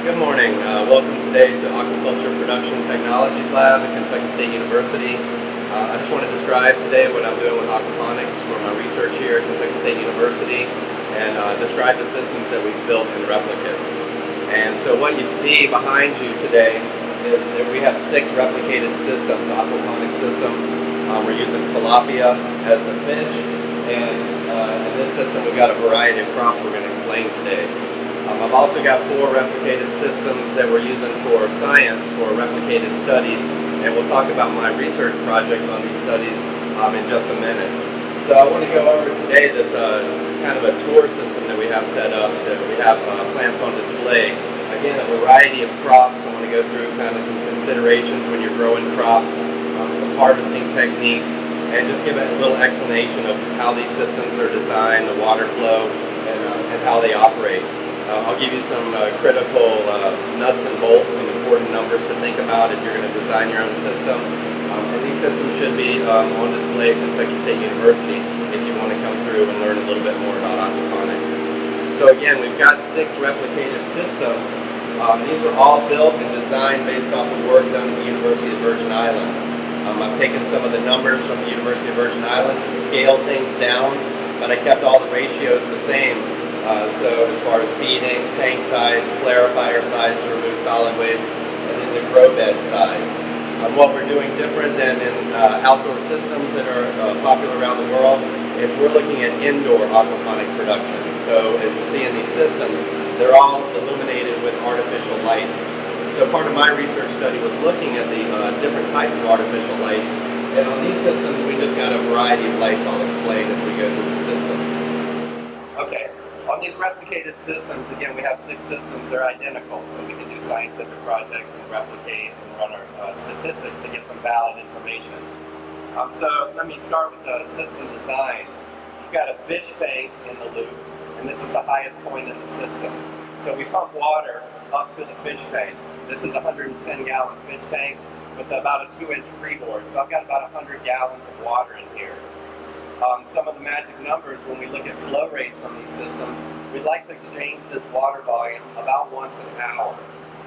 Good morning. Welcome today to Aquaculture Production Technologies Lab at Kentucky State University. I just want to describe today what I'm doing with Aquaponics for my research here at Kentucky State University and describe the systems that we've built in Replicate. And so what you see behind you today is that we have 6 replicated systems, aquaponic systems. We're using tilapia as the fish, and in this system we've got a variety of crops we're going to explain today. I've also got 4 replicated systems that we're using for science, for replicated studies, and we'll talk about my research projects on these studies in just a minute. So I want to go over today this kind of a tour system that we have set up, that we have plants on display. Again, a variety of crops. I want to go through kind of some considerations when you're growing crops, some harvesting techniques, and just give a little explanation of how these systems are designed, the water flow, and how they operate. I'll give you some critical nuts and bolts, some important numbers to think about if you're going to design your own system. And these systems should be on display at Kentucky State University if you want to come through and learn a little bit more about aquaponics. So again, we've got 6 replicated systems. These are all built and designed based off of work done at the University of the Virgin Islands. I've taken some of the numbers from the University of the Virgin Islands and scaled things down, but I kept all the ratios the same. So as far as feeding, tank size, clarifier size to remove solid waste, and then the grow bed size. What we're doing different than in outdoor systems that are popular around the world is we're looking at indoor aquaponic production. So as you see in these systems, they're all illuminated with artificial lights. So part of my research study was looking at the different types of artificial lights. And on these systems, we just got a variety of lights I'll explain as we go through the system. Okay. On these replicated systems, again, we have 6 systems. They're identical, so we can do scientific projects and replicate and run our statistics to get some valid information. So let me start with the system design. You've got a fish tank in the loop, and this is the highest point in the system. So we pump water up to the fish tank. This is a 110-gallon fish tank with about a 2-inch freeboard. So I've got about 100 gallons of water in here. Some of the magic numbers when we look at flow rates on these systems, we'd like to exchange this water volume about once an hour.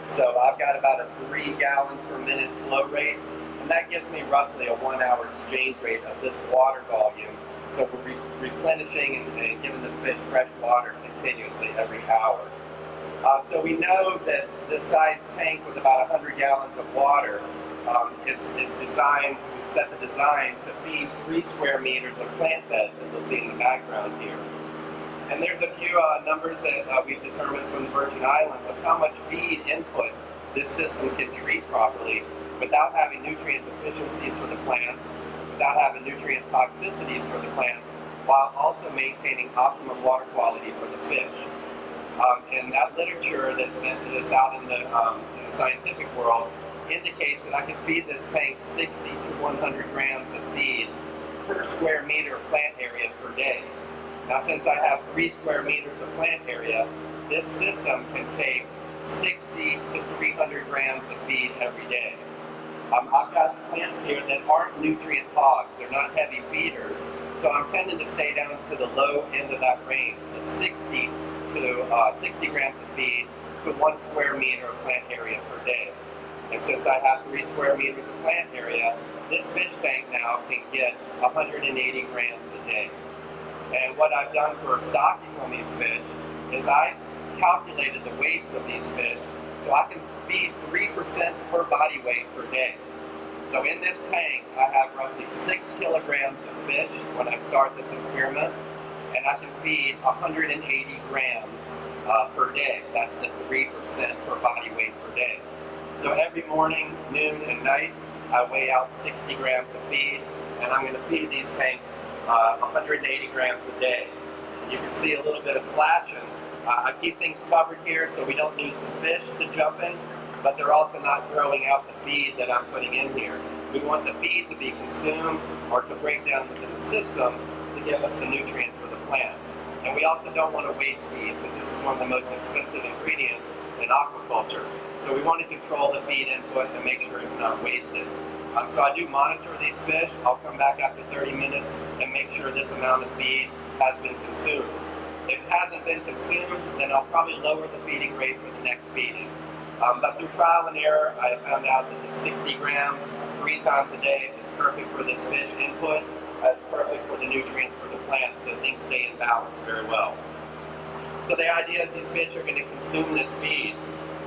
So I've got about a 3-gallon per minute flow rate, and that gives me roughly a 1-hour exchange rate of this water volume. So we're replenishing and giving the fish fresh water continuously every hour. So we know that this size tank with about 100 gallons of water is designed, we've set the design to feed 3 square meters of plant beds that you'll see in the background here. And there's a few numbers that we've determined from the Virgin Islands of how much feed input this system can treat properly without having nutrient deficiencies for the plants, without having nutrient toxicities for the plants, while also maintaining optimum water quality for the fish. And that literature that's out in the scientific world indicates that I can feed this tank 60 to 100 grams of feed per square meter of plant area per day. Now, since I have 3 square meters of plant area, this system can take 60 to 300 grams of feed every day. I've got plants here that aren't nutrient hogs, they're not heavy feeders, so I'm tending to stay down to the low end of that range, the 60 grams of feed to 1 square meter of plant area per day. And since I have 3 square meters of plant area, this fish tank now can get 180 grams a day. And what I've done for stocking on these fish is I calculated the weights of these fish so I can feed 3% per body weight per day. So in this tank, I have roughly 6 kilograms of fish when I start this experiment, and I can feed 180 grams per day. That's the 3% per body weight per day. So every morning, noon, and night, I weigh out 60 grams of feed, and I'm going to feed these tanks 180 grams a day. You can see a little bit of splashing. I keep things covered here so we don't lose the fish to jumping, but they're also not throwing out the feed that I'm putting in here. We want the feed to be consumed or to break down within the system to give us the nutrients for the plants. And we also don't want to waste feed because this is one of the most expensive ingredients in aquaculture. So we want to control the feed input and make sure it's not wasted. So I do monitor these fish. I'll come back after 30 minutes and make sure this amount of feed has been consumed. If it hasn't been consumed, then I'll probably lower the feeding rate for the next feeding. But through trial and error, I found out that the 60 grams 3 times a day is perfect for this fish input. It's perfect for the nutrients for the plant, so things stay in balance very well. So the idea is these fish are going to consume this feed.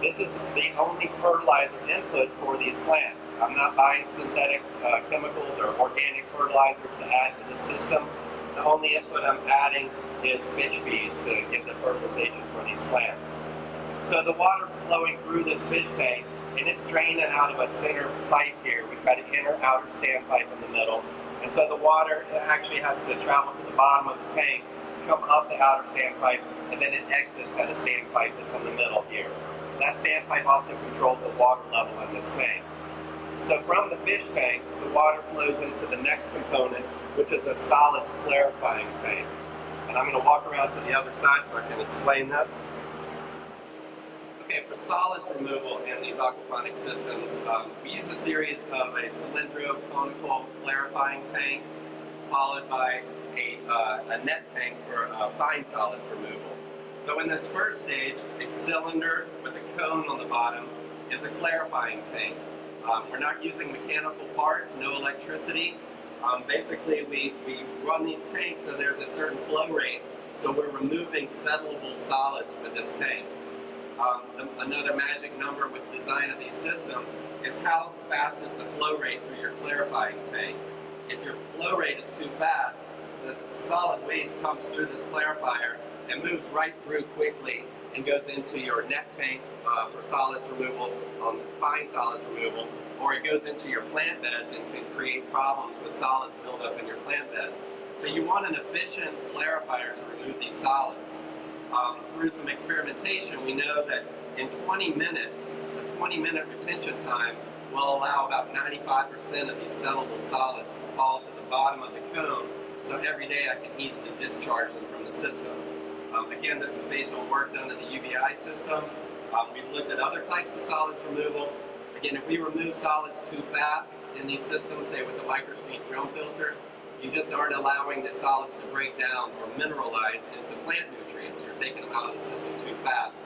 This is the only fertilizer input for these plants. I'm not buying synthetic chemicals or organic fertilizers to add to the system. The only input I'm adding is fish feed to give the fertilization for these plants. So the water's flowing through this fish tank, and it's draining out of a center pipe here. We've got an inner-outer standpipe in the middle. And so the water actually has to travel to the bottom of the tank, come up the outer standpipe, and then it exits at a standpipe that's in the middle here. That standpipe also controls the water level in this tank. So from the fish tank, the water flows into the next component, which is a solids clarifying tank. And I'm going to walk around to the other side so I can explain this. Okay, for solids removal in these aquaponic systems, we use a series of a cylindrical, conical clarifying tank, followed by a net tank for fine solids removal. So in this first stage, a cylinder with a cone on the bottom is a clarifying tank. We're not using mechanical parts, no electricity. Basically, we run these tanks so there's a certain flow rate, so we're removing settleable solids with this tank. Another magic number with design of these systems is how fast is the flow rate through your clarifying tank. If your flow rate is too fast, the solid waste comes through this clarifier and moves right through quickly and goes into your net tank for solids removal, fine solids removal, or it goes into your plant beds and can create problems with solids buildup in your plant bed. So you want an efficient clarifier to remove these solids. Through some experimentation, we know that in 20 minutes, a 20-minute retention time will allow about 95% of these settleable solids to fall to the bottom of the cone, so every day I can easily discharge them from the system. Again, this is based on work done in the UBI system. We've looked at other types of solids removal. Again, if we remove solids too fast in these systems, say with the microscreen drum filter, you just aren't allowing the solids to break down or mineralize into plant nutrients. You're taking them out of the system too fast.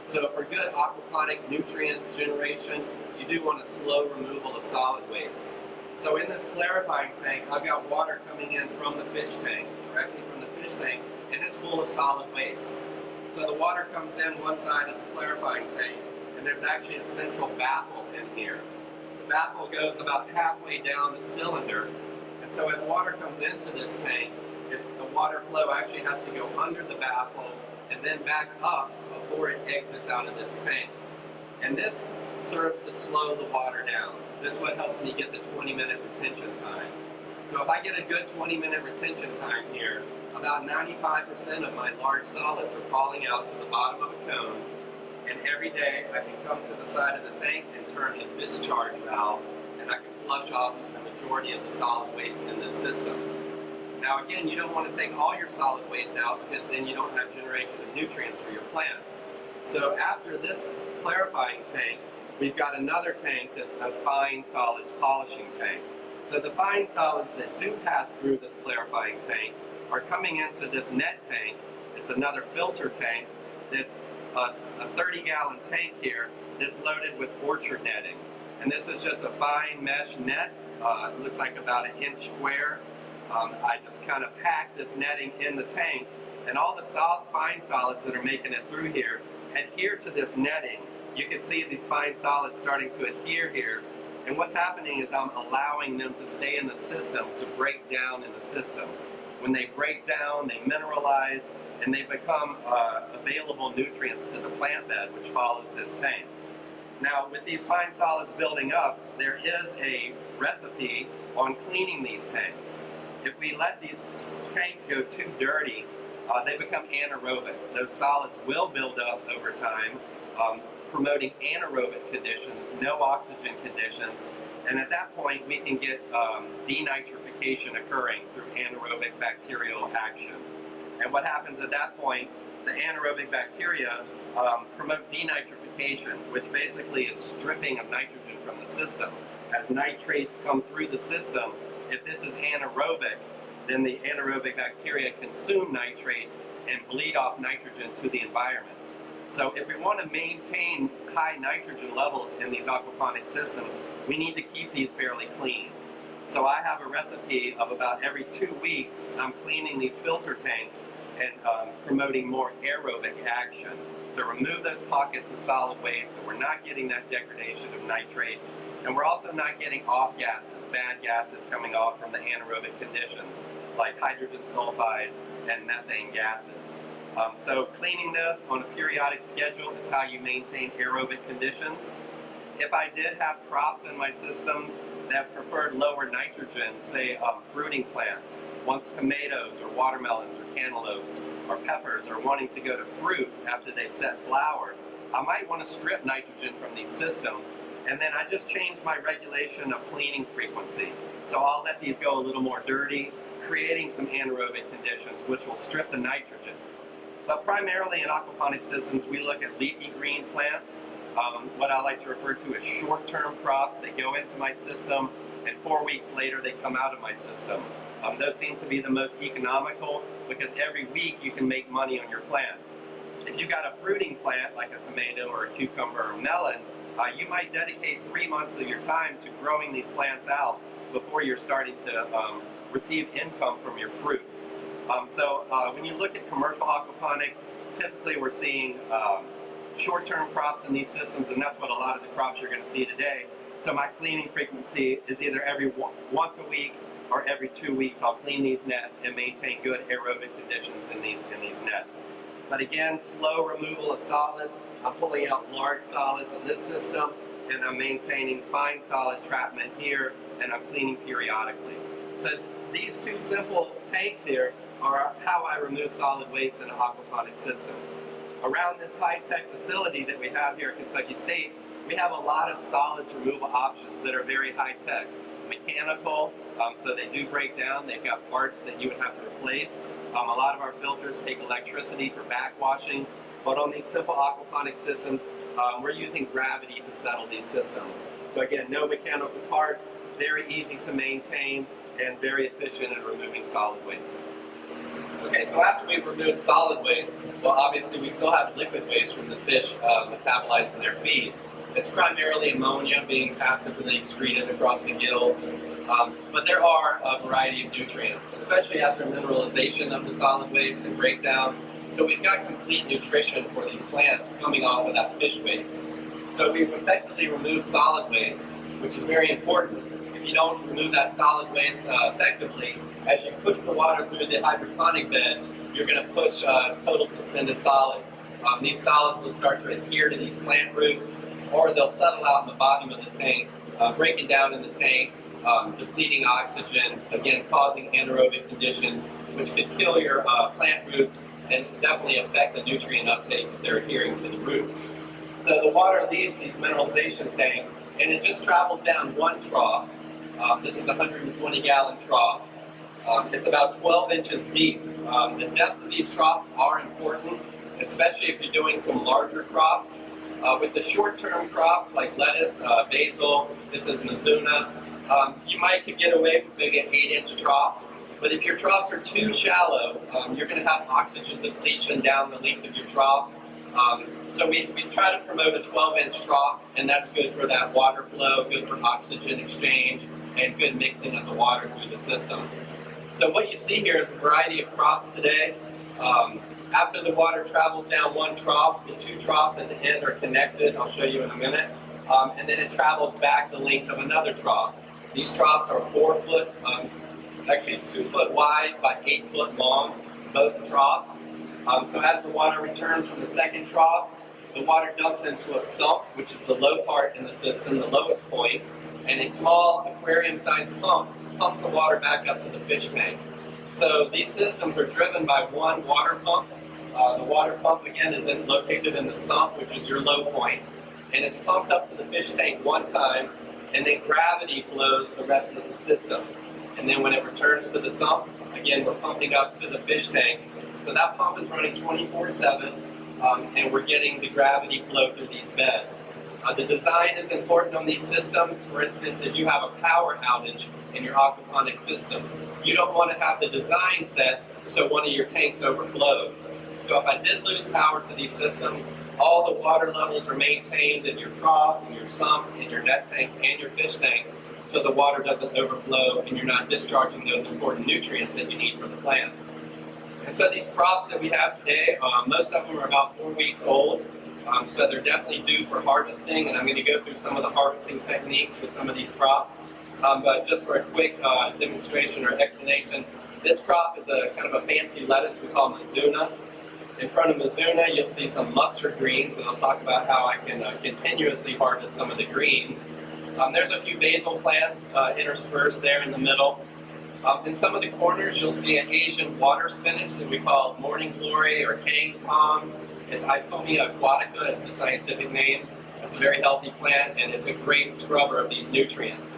So for good aquaponic nutrient generation, you do want a slow removal of solid waste. So in this clarifying tank, I've got water coming in from the fish tank, directly from the fish tank, and it's full of solid waste. So the water comes in one side of the clarifying tank, and there's actually a central baffle in here. The baffle goes about halfway down the cylinder, and so as water comes into this tank, the water flow actually has to go under the baffle and then back up before it exits out of this tank. And this serves to slow the water down. This is what helps me get the 20-minute retention time. So if I get a good 20-minute retention time here, about 95% of my large solids are falling out to the bottom of a cone, and every day I can come to the side of the tank and turn the discharge valve, and I can flush off the majority of the solid waste in this system. Now again, you don't want to take all your solid waste out because then you don't have generation of nutrients for your plants. So after this clarifying tank, we've got another tank that's a fine solids polishing tank. So the fine solids that do pass through this clarifying tank are coming into this net tank. It's another filter tank that's a 30-gallon tank here that's loaded with orchard netting. And this is just a fine mesh net. It looks like about 1 inch square. I just kind of pack this netting in the tank, and all the fine solids that are making it through here adhere to this netting. You can see these fine solids starting to adhere here, and what's happening is I'm allowing them to stay in the system, to break down in the system. When they break down, they mineralize, and they become available nutrients to the plant bed, which follows this tank. Now, with these fine solids building up, there is a recipe on cleaning these tanks. If we let these tanks go too dirty, they become anaerobic. Those solids will build up over time, promoting anaerobic conditions, no oxygen conditions, and at that point we can get denitrification occurring through anaerobic bacterial action. And what happens at that point, the anaerobic bacteria promote denitrification, which basically is stripping of nitrogen from the system. As nitrates come through the system, if this is anaerobic, then the anaerobic bacteria consume nitrates and bleed off nitrogen to the environment. So if we want to maintain high nitrogen levels in these aquaponic systems, we need to keep these fairly clean. So I have a recipe of about every 2 weeks, I'm cleaning these filter tanks and promoting more aerobic action to remove those pockets of solid waste, so we're not getting that degradation of nitrates, and we're also not getting off gases, bad gases coming off from the anaerobic conditions like hydrogen sulfides and methane gases. So cleaning this on a periodic schedule is how you maintain aerobic conditions. If I did have crops in my systems that preferred lower nitrogen, say fruiting plants, once tomatoes or watermelons or cantaloupes or peppers are wanting to go to fruit after they've set flower, I might want to strip nitrogen from these systems, and then I just change my regulation of cleaning frequency. So I'll let these go a little more dirty, creating some anaerobic conditions which will strip the nitrogen. But primarily in aquaponic systems, we look at leafy green plants, what I like to refer to as short-term crops. They go into my system, and 4 weeks later they come out of my system. Those seem to be the most economical because every week you can make money on your plants. If you've got a fruiting plant like a tomato or a cucumber or melon, you might dedicate 3 months of your time to growing these plants out before you're starting to receive income from your fruits. So when you look at commercial aquaponics, typically we're seeing short-term crops in these systems, and that's what a lot of the crops you're going to see today. So my cleaning frequency is either once a week or every 2 weeks. I'll clean these nets and maintain good aerobic conditions in these nets. But again, slow removal of solids. I'm pulling out large solids in this system, and I'm maintaining fine solid trapment here, and I'm cleaning periodically. So these two simple tanks here are how I remove solid waste in an aquaponic system. Around this high-tech facility that we have here at Kentucky State, we have a lot of solids removal options that are very high-tech. Mechanical, so they do break down. They've got parts that you would have to replace. A lot of our filters take electricity for backwashing, but on these simple aquaponic systems, we're using gravity to settle these systems. So again, no mechanical parts, very easy to maintain, and very efficient in removing solid waste. Okay, so after we've removed solid waste, well, obviously we still have liquid waste from the fish metabolizing their feed. It's primarily ammonia being passively excreted across the gills, but there are a variety of nutrients, especially after mineralization of the solid waste and breakdown. So we've got complete nutrition for these plants coming off of that fish waste. So we've effectively removed solid waste, which is very important. If you don't remove that solid waste effectively, as you push the water through the hydroponic beds, you're going to push total suspended solids. These solids will start to adhere to these plant roots, or they'll settle out in the bottom of the tank, breaking down in the tank, depleting oxygen, again causing anaerobic conditions, which could kill your plant roots and definitely affect the nutrient uptake if they're adhering to the roots. So the water leaves these mineralization tanks, and it just travels down one trough. This is a 120-gallon trough. It's about 12 inches deep. The depth of these troughs are important, especially if you're doing some larger crops. With the short-term crops like lettuce, basil, this is Mizuna, you might could get away with maybe an 8-inch trough. But if your troughs are too shallow, you're going to have oxygen depletion down the length of your trough. So we try to promote a 12-inch trough, and that's good for that water flow, good for oxygen exchange, and good mixing of the water through the system. So what you see here is a variety of crops today. After the water travels down one trough, the two troughs at the end are connected. I'll show you in a minute. And then it travels back the length of another trough. These troughs are 4 foot, actually 2 foot wide by 8 foot long, both troughs. So as the water returns from the second trough, the water dumps into a sump, which is the low part in the system, the lowest point, and a small aquarium-sized pump pumps the water back up to the fish tank. So these systems are driven by one water pump. The water pump, again, is located in the sump, which is your low point, and it's pumped up to the fish tank one time, and then gravity flows the rest of the system. And then when it returns to the sump, again, we're pumping up to the fish tank. So that pump is running 24/7, and we're getting the gravity flow through these beds. The design is important on these systems. For instance, if you have a power outage in your aquaponic system, you don't want to have the design set so one of your tanks overflows. So if I did lose power to these systems, all the water levels are maintained in your troughs, in your sumps, in your net tanks, and your fish tanks, so the water doesn't overflow and you're not discharging those important nutrients that you need for the plants. And so these crops that we have today, most of them are about 4 weeks old, so they're definitely due for harvesting, and I'm going to go through some of the harvesting techniques with some of these crops. But just for a quick demonstration or explanation, this crop is a kind of a fancy lettuce we call Mizuna. In front of Mizuna, you'll see some mustard greens, and I'll talk about how I can continuously harvest some of the greens. There's a few basil plants interspersed there in the middle. In some of the corners, you'll see an Asian water spinach that we call morning glory or cane palm. It's Aquaponics aquatica, it's the scientific name. It's a very healthy plant, and it's a great scrubber of these nutrients.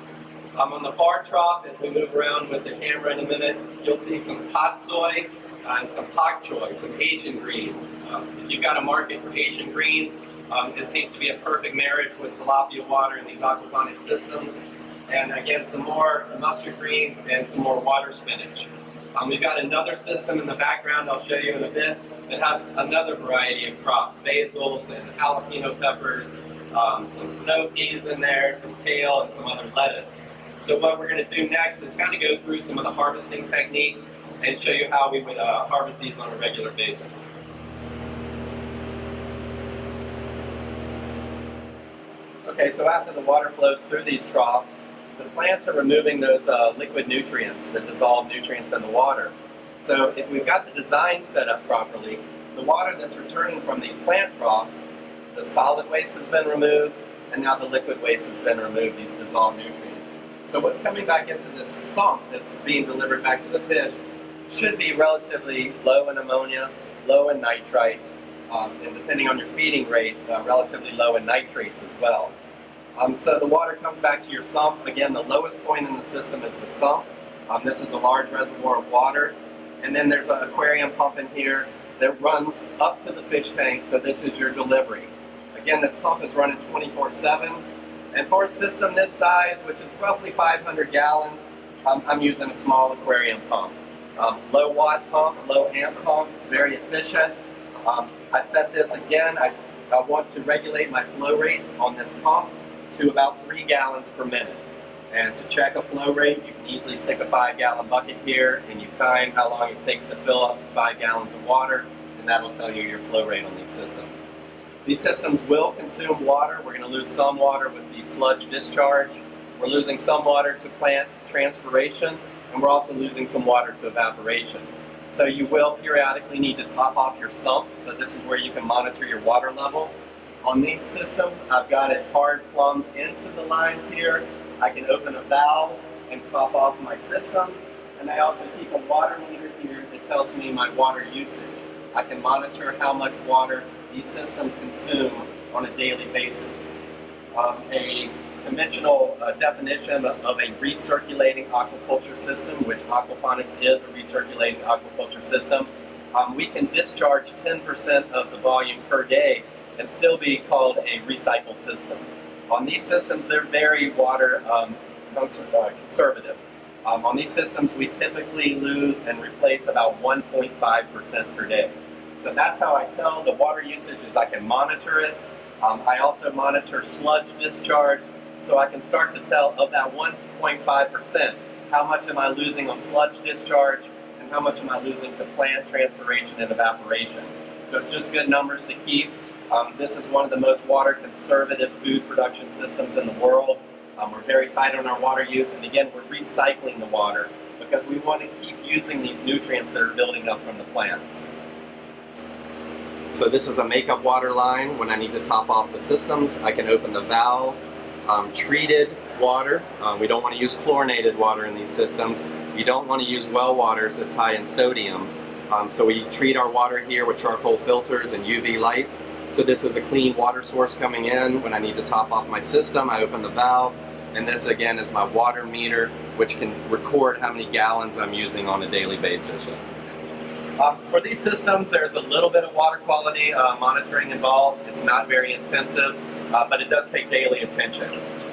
On the far trough, as we move around with the camera in a minute, you'll see some tatsoi and some pak choi, some Asian greens. If you've got a market for Asian greens, it seems to be a perfect marriage with tilapia water in these aquaponic systems. And again, some more mustard greens and some more water spinach. We've got another system in the background I'll show you in a bit that has another variety of crops, basils and jalapeno peppers, some snow peas in there, some kale, and some other lettuce. So what we're going to do next is kind of go through some of the harvesting techniques and show you how we would harvest these on a regular basis. Okay, so after the water flows through these troughs, the plants are removing those liquid nutrients, the dissolved nutrients in the water. So if we've got the design set up properly, the water that's returning from these plant troughs, the solid waste has been removed, and now the liquid waste has been removed, these dissolved nutrients. So what's coming back into this sump that's being delivered back to the fish should be relatively low in ammonia, low in nitrite, and depending on your feeding rate, relatively low in nitrates as well. So the water comes back to your sump. Again, the lowest point in the system is the sump. This is a large reservoir of water. And then there's an aquarium pump in here that runs up to the fish tank, so this is your delivery. Again, this pump is running 24/7. And for a system this size, which is roughly 500 gallons, I'm using a small aquarium pump. Low watt pump, low amp pump, it's very efficient. I set this again, I want to regulate my flow rate on this pump to about 3 gallons per minute. And to check a flow rate, you can easily stick a 5-gallon bucket here and you time how long it takes to fill up 5 gallons of water, and that'll tell you your flow rate on these systems. These systems will consume water. We're going to lose some water with the sludge discharge. We're losing some water to plant transpiration, and we're also losing some water to evaporation. So you will periodically need to top off your sump, so this is where you can monitor your water level. On these systems, I've got it hard plumbed into the lines here. I can open a valve and top off my system, and I also keep a water meter here that tells me my water usage. I can monitor how much water these systems consume on a daily basis. A conventional definition of a recirculating aquaculture system, which Aquaponics is a recirculating aquaculture system, we can discharge 10% of the volume per day and still be called a recycle system. On these systems, they're very water conservative. On these systems, we typically lose and replace about 1.5% per day. So that's how I tell the water usage, is I can monitor it. I also monitor sludge discharge, so I can start to tell of that 1.5%, how much am I losing on sludge discharge and how much am I losing to plant transpiration and evaporation. So it's just good numbers to keep. This is one of the most water conservative food production systems in the world. We're very tight on our water use, and again, we're recycling the water because we want to keep using these nutrients that are building up from the plants. So this is a makeup water line. When I need to top off the systems, I can open the valve. Treated water. We don't want to use chlorinated water in these systems. You don't want to use well waters that's high in sodium. So we treat our water here with charcoal filters and UV lights. So this is a clean water source coming in. When I need to top off my system, I open the valve. And this again is my water meter, which can record how many gallons I'm using on a daily basis. For these systems, there's a little bit of water quality monitoring involved. It's not very intensive, but it does take daily attention.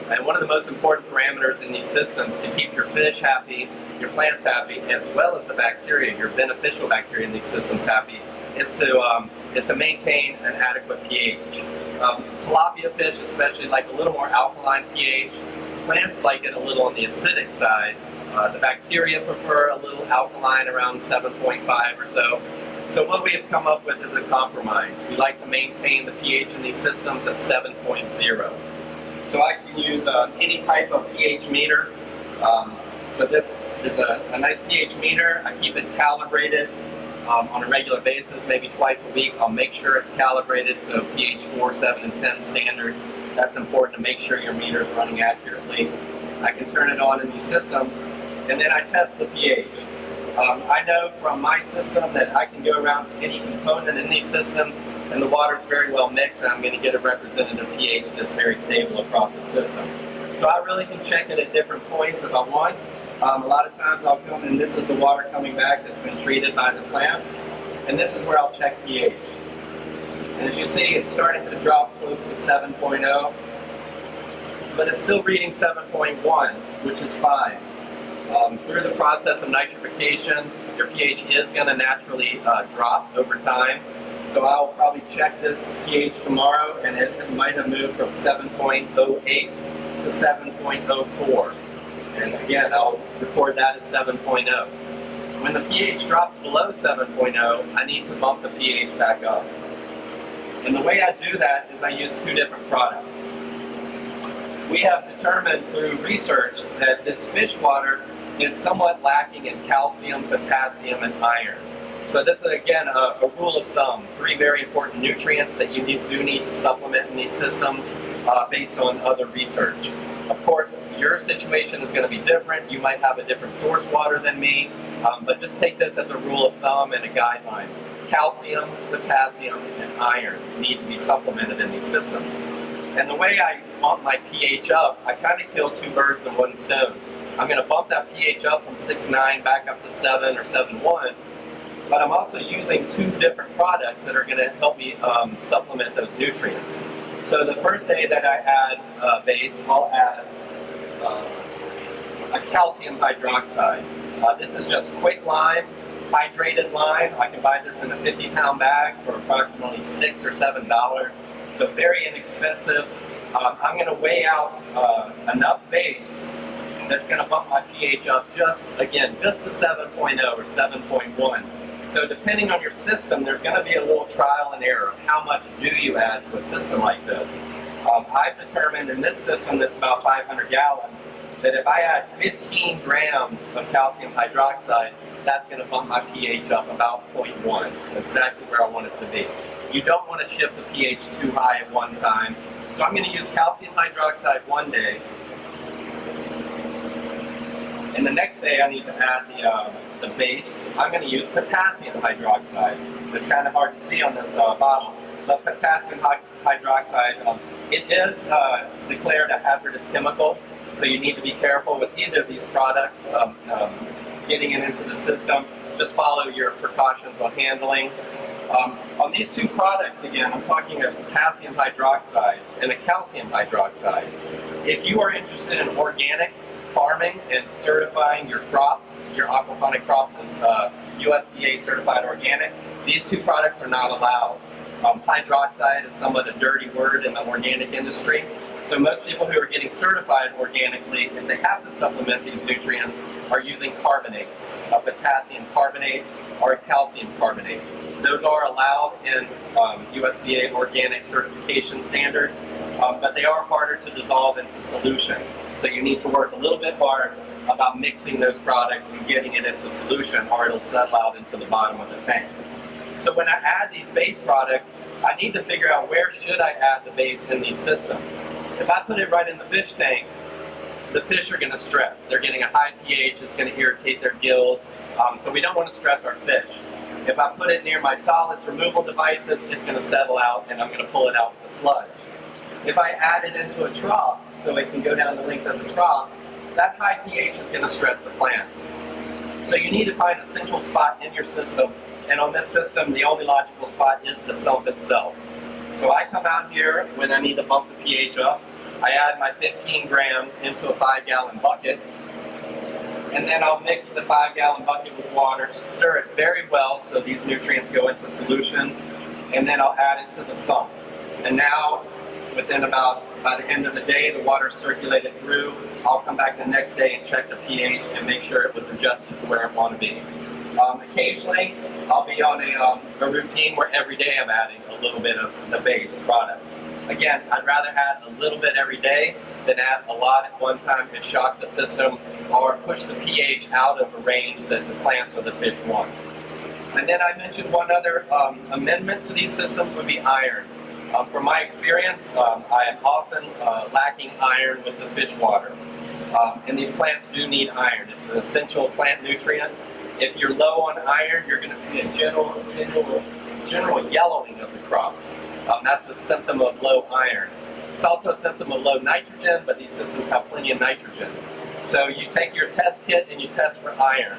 And one of the most important parameters in these systems to keep your fish happy, your plants happy, as well as the bacteria, your beneficial bacteria in these systems happy, is to maintain an adequate pH. Tilapia fish especially like a little more alkaline pH. Plants like it a little on the acidic side. The bacteria prefer a little alkaline around 7.5 or so. So what we have come up with is a compromise. We like to maintain the pH in these systems at 7.0. So I can use any type of pH meter. So this is a nice pH meter. I keep it calibrated on a regular basis, maybe twice a week. I'll make sure it's calibrated to pH 4, 7, and 10 standards. That's important to make sure your meter is running accurately. I can turn it on in these systems, and then I test the pH. I know from my system that I can go around to any component in these systems, and the water is very well mixed, and I'm going to get a representative pH that's very stable across the system. So I really can check it at different points if I want. A lot of times I'll come and this is the water coming back that's been treated by the plants, and this is where I'll check pH. And as you see, it's starting to drop close to 7.0, but it's still reading 7.1, which is fine. Through the process of nitrification, your pH is going to naturally drop over time. So I'll probably check this pH tomorrow, and it might have moved from 7.08 to 7.04. And again, I'll record that as 7.0. When the pH drops below 7.0, I need to bump the pH back up. And the way I do that is I use two different products. We have determined through research that this fish water is somewhat lacking in calcium, potassium, and iron. So this is, again, a rule of thumb. 3 very important nutrients that you do need to supplement in these systems based on other research. Of course, your situation is going to be different. You might have a different source water than me, but just take this as a rule of thumb and a guideline. Calcium, potassium, and iron need to be supplemented in these systems. And the way I bump my pH up, I kind of kill 2 birds in 1 stone. I'm going to bump that pH up from 6.9 back up to 7 or 7.1, but I'm also using 2 different products that are going to help me supplement those nutrients. So the first day that I add base, I'll add a calcium hydroxide. This is just quick lime, hydrated lime. I can buy this in a 50-pound bag for approximately $6 or $7, so very inexpensive. I'm going to weigh out enough base that's going to bump my pH up just to 7.0 or 7.1. So depending on your system, there's going to be a little trial and error of how much do you add to a system like this. I've determined in this system that's about 500 gallons that if I add 15 grams of calcium hydroxide, that's going to bump my pH up about 0.1, exactly where I want it to be. You don't want to shift the pH too high at one time. So I'm going to use calcium hydroxide one day, and the next day I need to add the base. I'm going to use potassium hydroxide. It's kind of hard to see on this bottle, but potassium hydroxide, it is declared a hazardous chemical, so you need to be careful with either of these products getting it into the system. Just follow your precautions on handling. On these 2 products, again, I'm talking a potassium hydroxide and a calcium hydroxide. If you are interested in organic farming and certifying your crops, your aquaponic crops as USDA certified organic, these 2 products are not allowed. Hydroxide is somewhat a dirty word in the organic industry. So most people who are getting certified organically, if they have to supplement these nutrients, are using carbonates, a potassium carbonate or a calcium carbonate. Those are allowed in USDA organic certification standards, but they are harder to dissolve into solution. So you need to work a little bit hard about mixing those products and getting it into solution, or it'll settle out into the bottom of the tank. So when I add these base products, I need to figure out where should I add the base in these systems. If I put it right in the fish tank, the fish are going to stress. They're getting a high pH, it's going to irritate their gills, so we don't want to stress our fish. If I put it near my solids removal devices, it's going to settle out and I'm going to pull it out with the sludge. If I add it into a trough, so it can go down the length of the trough, that high pH is going to stress the plants. So you need to find a central spot in your system, and on this system, the only logical spot is the sump itself. So I come out here when I need to bump the pH up. I add my 15 grams into a 5-gallon bucket. and then I'll mix the 5-gallon bucket with water, stir it very well so these nutrients go into solution, and then I'll add it to the sump. And now, by the end of the day, the water circulated through. I'll come back the next day and check the pH and make sure it was adjusted to where I want to be. Occasionally, I'll be on a routine where every day I'm adding a little bit of the base products. Again, I'd rather add a little bit every day than add a lot at one time and shock the system or push the pH out of a range that the plants or the fish want. And then I mentioned one other amendment to these systems would be iron. From my experience, I am often lacking iron with the fish water. And these plants do need iron. It's an essential plant nutrient. If you're low on iron, you're going to see a general yellowing of the crops. That's a symptom of low iron. It's also a symptom of low nitrogen, but these systems have plenty of nitrogen. So you take your test kit and you test for iron.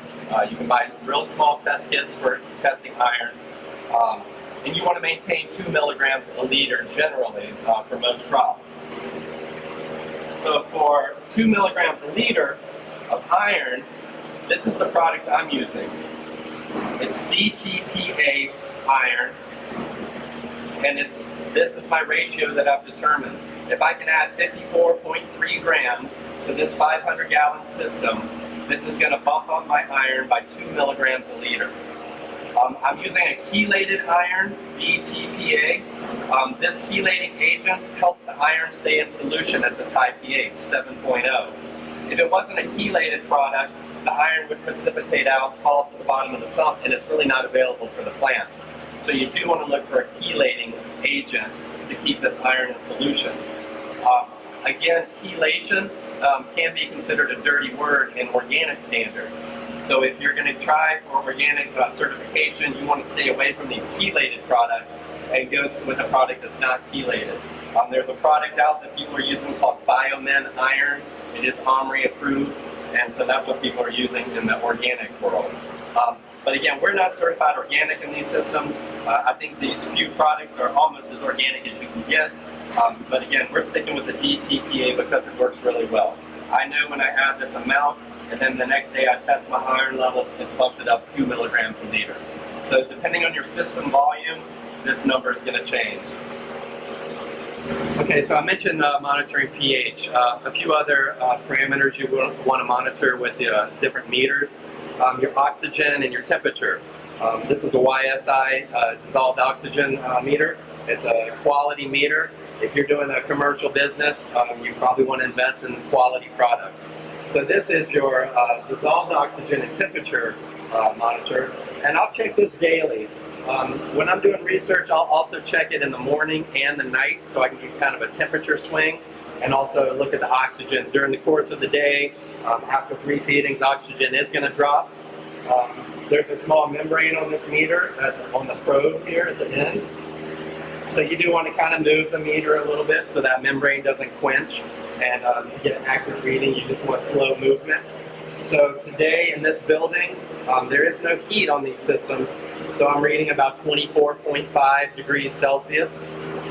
You can buy real small test kits for testing iron. And you want to maintain 2 milligrams a liter generally for most crops. So for 2 milligrams a liter of iron, this is the product I'm using. It's DTPA iron, and this is my ratio that I've determined. If I can add 54.3 grams to this 500-gallon system, this is going to bump up my iron by 2 milligrams a liter. I'm using a chelated iron, DTPA. This chelating agent helps the iron stay in solution at this high pH, 7.0. If it wasn't a chelated product, the iron would precipitate out, fall to the bottom of the sump, and it's really not available for the plants. So you do want to look for a chelating agent to keep this iron in solution. Again, chelation can be considered a dirty word in organic standards. So if you're going to try for organic certification, you want to stay away from these chelated products and go with a product that's not chelated. There's a product out that people are using called Biomen Iron. It is OMRI approved, and so that's what people are using in the organic world. But again, we're not certified organic in these systems. I think these few products are almost as organic as you can get. But again, we're sticking with the DTPA because it works really well. I know when I add this amount, and then the next day I test my iron levels, it's bumped it up 2 milligrams a liter. So depending on your system volume, this number is going to change. Okay, so I mentioned monitoring pH. A few other parameters you want to monitor with the different meters. Your oxygen and your temperature. This is a YSI dissolved oxygen meter. It's a quality meter. If you're doing a commercial business, you probably want to invest in quality products. So this is your dissolved oxygen and temperature monitor, and I'll check this daily. When I'm doing research, I'll also check it in the morning and the night so I can get kind of a temperature swing, and also look at the oxygen during the course of the day. After 3 feedings, oxygen is going to drop. There's a small membrane on this meter on the probe here at the end. So you do want to kind of move the meter a little bit so that membrane doesn't quench, and to get an accurate reading, you just want slow movement. So today in this building, there is no heat on these systems, so I'm reading about 24.5 degrees Celsius,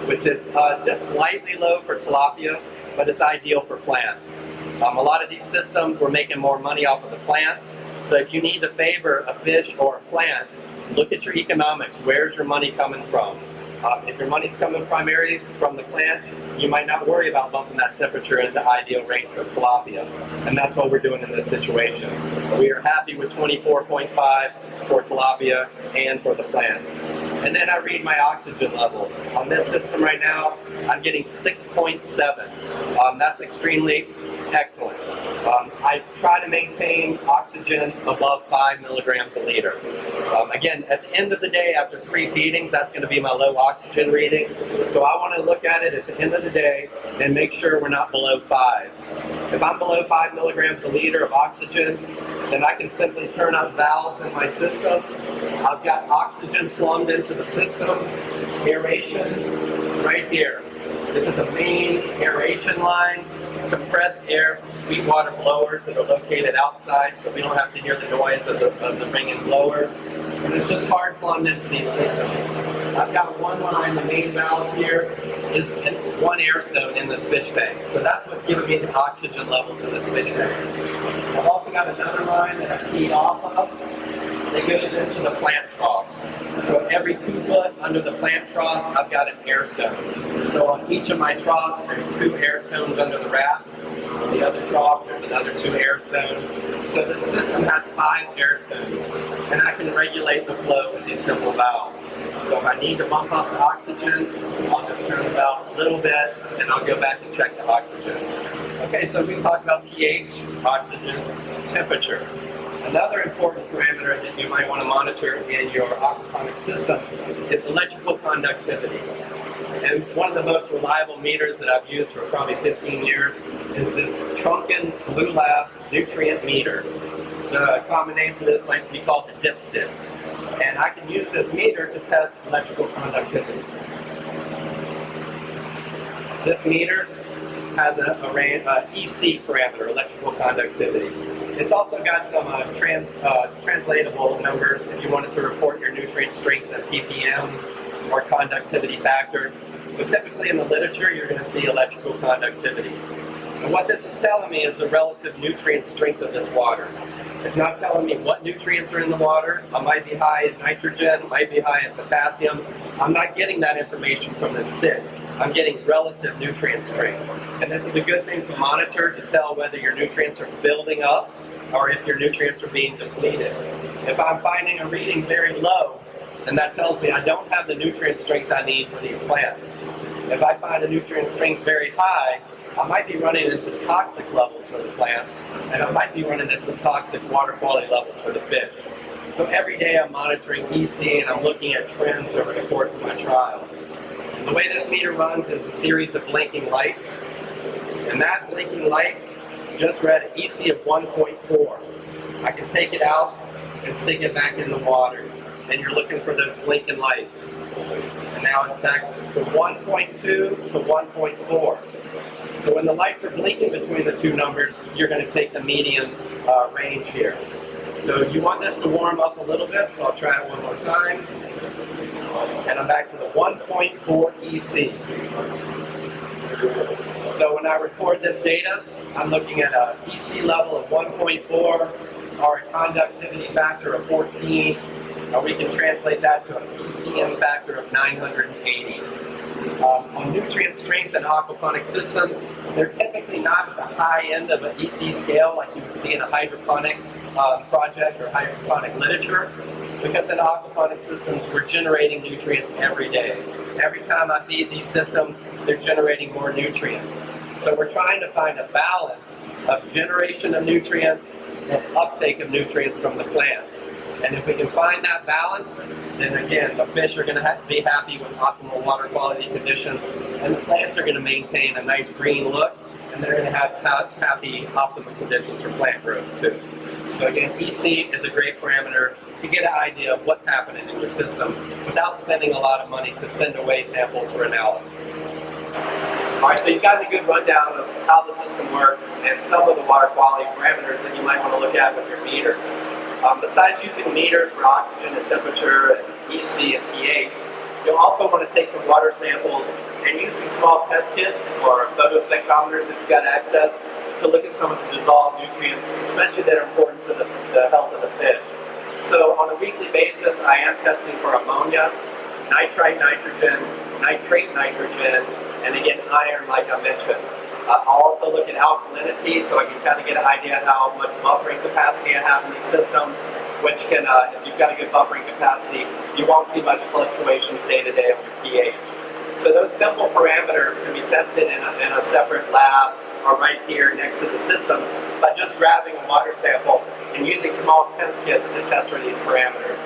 which is just slightly low for tilapia, but it's ideal for plants. A lot of these systems, we're making more money off of the plants, so if you need to favor a fish or a plant, look at your economics. Where's your money coming from? If your money's coming primarily from the plant, you might not worry about bumping that temperature into ideal range for tilapia. And that's what we're doing in this situation. We are happy with 24.5 for tilapia and for the plants. And then I read my oxygen levels. On this system right now, I'm getting 6.7. That's extremely excellent. I try to maintain oxygen above 5 milligrams a liter. Again, at the end of the day, after 3 feedings, that's going to be my low oxygen reading. So I want to look at it at the end of the day and make sure we're not below 5. If I'm below 5 milligrams a liter of oxygen, then I can simply turn up valves in my system. I've got oxygen plumbed into the system. Aeration right here. This is a main aeration line. Compressed air from sweetwater blowers that are located outside, so we don't have to hear the noise of the ringing blower. And it's just hard plumbed into these systems. I've got one line, the main valve here, is one air stone in this fish tank. So that's what's giving me the oxygen levels in this fish tank. I've also got another line that I feed off of that goes into the plant troughs. So every 2 foot under the plant troughs, I've got an air stone. So on each of my troughs, there's 2 air stones under the rafts. On the other trough, there's another 2 air stones. So the system has 5 air stones, and I can regulate the flow with these simple valves. So if I need to bump up the oxygen, I'll just turn the valve a little bit, and I'll go back and check the oxygen. Okay, so we talked about pH, oxygen, temperature. Another important parameter that you might want to monitor in your aquaponic system is electrical conductivity. And one of the most reliable meters that I've used for probably 15 years is this Truncheon Blue Lab nutrient meter. The common name for this might be called the dipstick. And I can use this meter to test electrical conductivity. This meter has a EC parameter, electrical conductivity. It's also got some translatable numbers if you wanted to report your nutrient strength and ppms or conductivity factor. But typically in the literature, you're going to see electrical conductivity. And what this is telling me is the relative nutrient strength of this water. It's not telling me what nutrients are in the water. I might be high in nitrogen, might be high in potassium. I'm not getting that information from this stick. I'm getting relative nutrient strength. And this is a good thing to monitor to tell whether your nutrients are building up or if your nutrients are being depleted. If I'm finding a reading very low, then that tells me I don't have the nutrient strength I need for these plants. If I find a nutrient strength very high, I might be running into toxic levels for the plants, and I might be running into toxic water quality levels for the fish. So every day I'm monitoring EC and I'm looking at trends over the course of my trial. The way this meter runs is a series of blinking lights, and that blinking light just read an EC of 1.4. I can take it out and stick it back in the water, and you're looking for those blinking lights. And now it's back to 1.2 to 1.4. So when the lights are blinking between the 2 numbers, you're going to take the median range here. So you want this to warm up a little bit, so I'll try it one more time. And I'm back to the 1.4 EC. So when I record this data, I'm looking at an EC level of 1.4 or a conductivity factor of 14, or we can translate that to a ppm factor of 980. On nutrient strength and aquaponic systems, they're typically not at the high end of an EC scale like you would see in a hydroponic project or hydroponic literature, because in aquaponic systems, we're generating nutrients every day. Every time I feed these systems, they're generating more nutrients. So we're trying to find a balance of generation of nutrients and uptake of nutrients from the plants. And if we can find that balance, then again, the fish are going to be happy with optimal water quality conditions, and the plants are going to maintain a nice green look, and they're going to have happy, optimal conditions for plant growth too. So again, EC is a great parameter to get an idea of what's happening in your system without spending a lot of money to send away samples for analysis. All right, so you've gotten a good rundown of how the system works and some of the water quality parameters that you might want to look at with your meters. Besides using meters for oxygen and temperature and EC and pH, you'll also want to take some water samples and use some small test kits or photospectrometers if you've got access to look at some of the dissolved nutrients, especially that are important to the health of the fish. So on a weekly basis, I am testing for ammonia, nitrite nitrogen, nitrate nitrogen, and again, iron like I mentioned. I'll also look at alkalinity so I can kind of get an idea of how much buffering capacity I have in these systems, which can, if you've got a good buffering capacity, you won't see much fluctuations day to day on your pH. So those simple parameters can be tested in a separate lab or right here next to the systems by just grabbing a water sample and using small test kits to test for these parameters.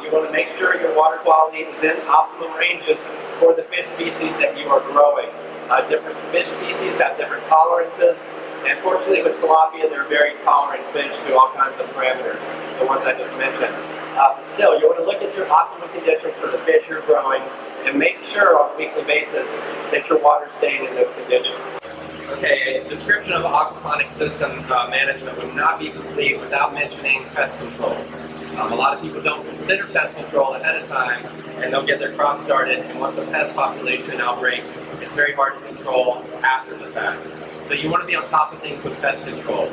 You want to make sure your water quality is in optimal ranges for the fish species that you are growing. Different fish species have different tolerances, and fortunately with tilapia, they're very tolerant fish to all kinds of parameters, the ones I just mentioned. But still, you want to look at your optimal conditions for the fish you're growing and make sure on a weekly basis that your water's staying in those conditions. Okay, a description of aquaponic system management would not be complete without mentioning pest control. A lot of people don't consider pest control ahead of time, and they'll get their crop started, and once a pest population outbreaks, it's very hard to control after the fact. So you want to be on top of things with pest control.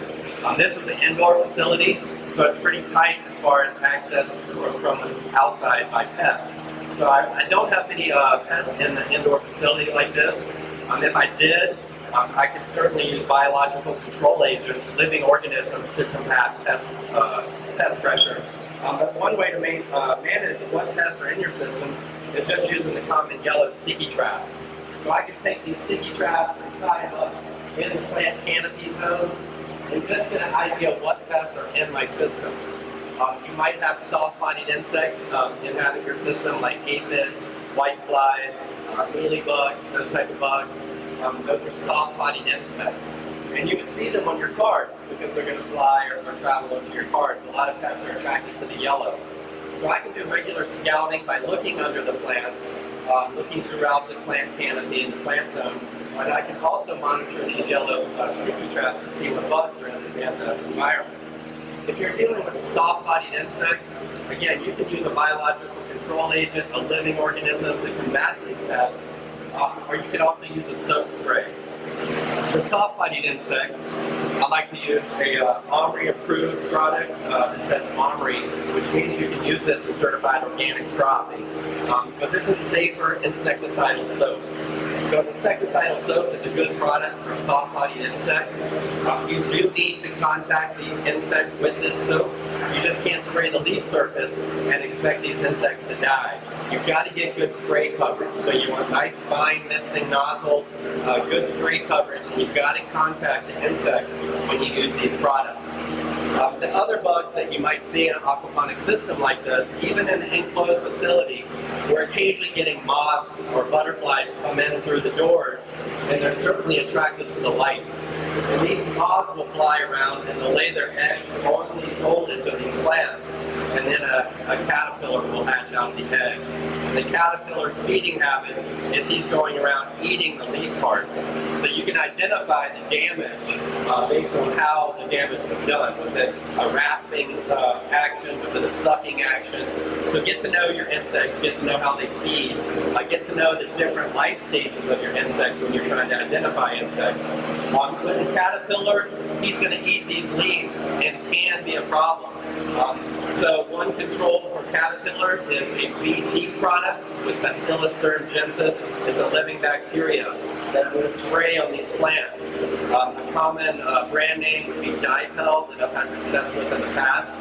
This is an indoor facility, so it's pretty tight as far as access from outside by pests. So I don't have any pests in the indoor facility like this. If I did, I could certainly use biological control agents, living organisms to combat pest pressure. But one way to manage what pests are in your system is just using the common yellow sticky traps. So I can take these sticky traps and tie them up in the plant canopy zone and just get an idea of what pests are in my system. You might have soft-bodied insects inhabit your system, like aphids, whiteflies, mealybugs, those type of bugs. Those are soft-bodied insects. And you would see them on your cards because they're going to fly or travel onto your cards. A lot of pests are attracted to the yellow. So I can do regular scouting by looking under the plants, looking throughout the plant canopy and the plant zone. And I can also monitor these yellow sticky traps to see what bugs are in the environment. If you're dealing with soft-bodied insects, again, you can use a biological control agent, a living organism to combat these pests, or you can also use a soap spray. For soft-bodied insects, I like to use a OMRI-approved product that says OMRI, which means you can use this in certified organic cropping. But this is safer insecticidal soap. So an insecticidal soap is a good product for soft-bodied insects. You do need to contact the insect with this soap. You just can't spray the leaf surface and expect these insects to die. You've got to get good spray coverage. So you want nice fine misting nozzles, good spray coverage, and you've got to contact the insects when you use these products. The other bugs that you might see in an aquaponic system like this, even in an enclosed facility, we're occasionally getting moths or butterflies come in through the doors, and they're certainly attracted to the lights. And these moths will fly around and they'll lay their eggs on the foliage of these plants, and then a caterpillar will hatch out the eggs. The caterpillar's feeding habits is he's going around eating the leaf parts. So you can identify the damage based on how the damage was done. Was it a rasping action? Was it a sucking action? So get to know your insects, get to know how they feed, get to know the different life stages of your insects when you're trying to identify insects. With a caterpillar, he's going to eat these leaves and can be a problem. So one control for caterpillar is a BT product with Bacillus thuringiensis. It's a living bacteria that I'm going to spray on these plants. A common brand name would be Dipel that I've had success with in the past.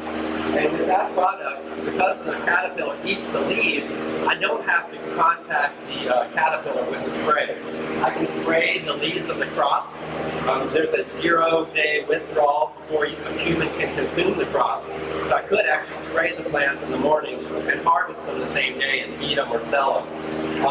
And with that product, because the caterpillar eats the leaves, I don't have to contact the caterpillar with the spray. I can spray the leaves of the crops. There's a 0-day withdrawal before a human can consume the crops. So I could actually spray the plants in the morning and harvest them the same day and eat them or sell them.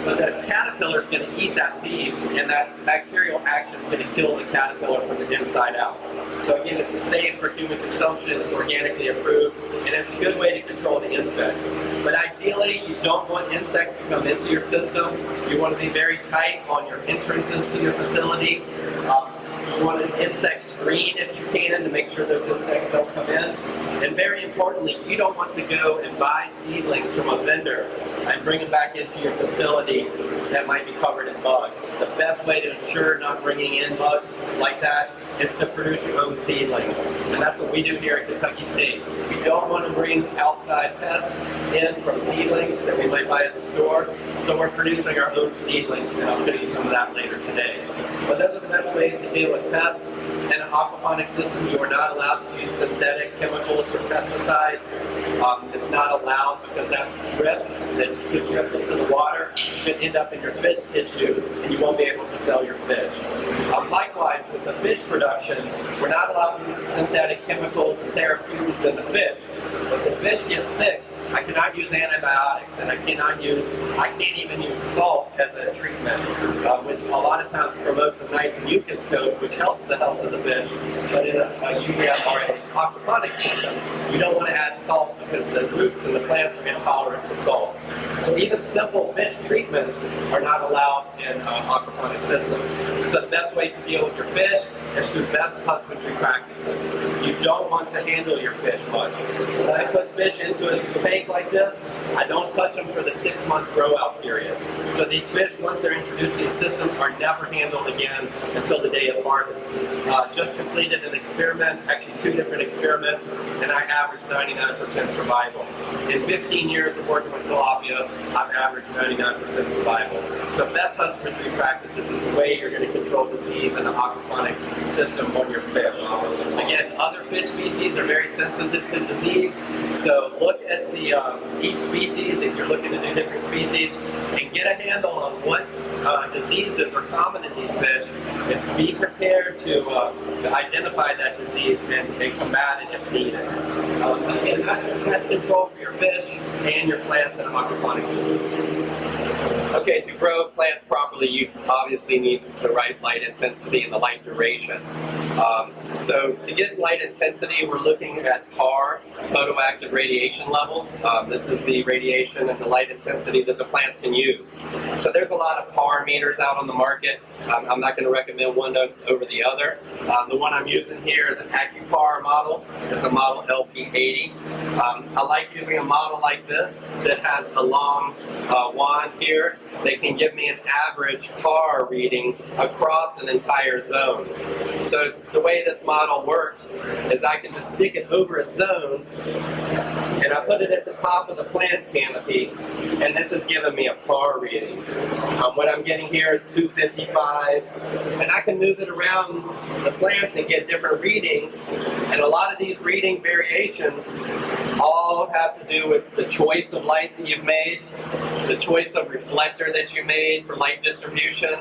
But the caterpillar is going to eat that leaf, and that bacterial action is going to kill the caterpillar from the inside out. So again, it's safe for human consumption, it's organically approved, and it's a good way to control the insects. But ideally, you don't want insects to come into your system. You want to be very tight on your entrances to your facility. You want an insect screen if you can to make sure those insects don't come in. And very importantly, you don't want to go and buy seedlings from a vendor and bring them back into your facility that might be covered in bugs. The best way to ensure not bringing in bugs like that is to produce your own seedlings. And that's what we do here at Kentucky State. We don't want to bring outside pests in from seedlings that we might buy at the store, so we're producing our own seedlings, and I'll show you some of that later today. But those are the best ways to deal with pests. In an aquaponic system, you are not allowed to use synthetic chemicals or pesticides. It's not allowed because that drift that could drift into the water could end up in your fish tissue, and you won't be able to sell your fish. Likewise, with the fish production, we're not allowed to use synthetic chemicals and therapeutics in the fish. If the fish gets sick, I cannot use antibiotics, and I can't even use salt as a treatment, which a lot of times promotes a nice mucus coat, which helps the health of the fish. But in a UVF or an aquaponic system, you don't want to add salt because the roots and the plants are intolerant to salt. So even simple fish treatments are not allowed in aquaponic systems. So the best way to deal with your fish It's through best husbandry practices. You don't want to handle your fish much. When I put fish into a tank like this, I don't touch them for the 6-month grow out period. So these fish, once they're introduced to the system, are never handled again until the day of harvest. Just completed an experiment, actually 2 different experiments, and I averaged 99% survival. In 15 years of working with tilapia, I've averaged 99% survival. So best husbandry practices is the way you're going to control disease in an aquaponic system on your fish. Again, other fish species are very sensitive to disease, so look at each species if you're looking to do different species, and get a handle on what diseases are common in these fish, and be prepared to identify that disease and combat it if needed. Again, that's your pest control for your fish and your plants in an aquaponic system. Okay, to grow plants properly, you obviously need the right light intensity and the light duration. So to get light intensity, we're looking at PAR, photoactive radiation levels. This is the radiation and the light intensity that the plants can use. So there's a lot of PAR meters out on the market. I'm not going to recommend one over the other. The one I'm using here is an AccuPAR model. It's a model LP80. I like using a model like this that has a long wand here. They can give me an average PAR reading across an entire zone. So the way this model works is I can just stick it over a zone, and I put it at the top of the plant canopy, and this is giving me a PAR reading. What I'm getting here is 255, and I can move it around the plants and get different readings, and a lot of these reading variations all have to do with the choice of light that you've made, the choice of reflector that you made for light distribution,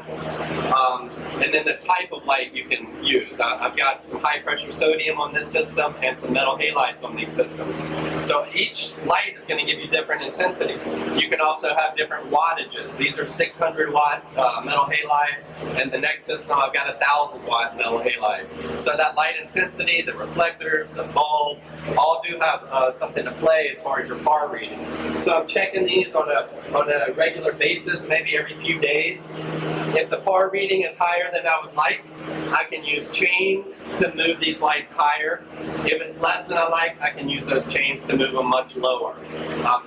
and then the type of light you can use. I've got some high pressure sodium on this system and some metal halides on these systems. So each light is going to give you different intensity. You can also have different wattages. These are 600 watt metal halide, and the next system I've got 1,000 watt metal halide. So that light intensity, the reflectors, the bulbs, all do have something to play as far as your PAR reading. So I'm checking these on a regular basis, maybe every few days. If the PAR reading is higher than I would like, I can use chains to move these lights higher. If it's less than I like, I can use those chains to move them much lower.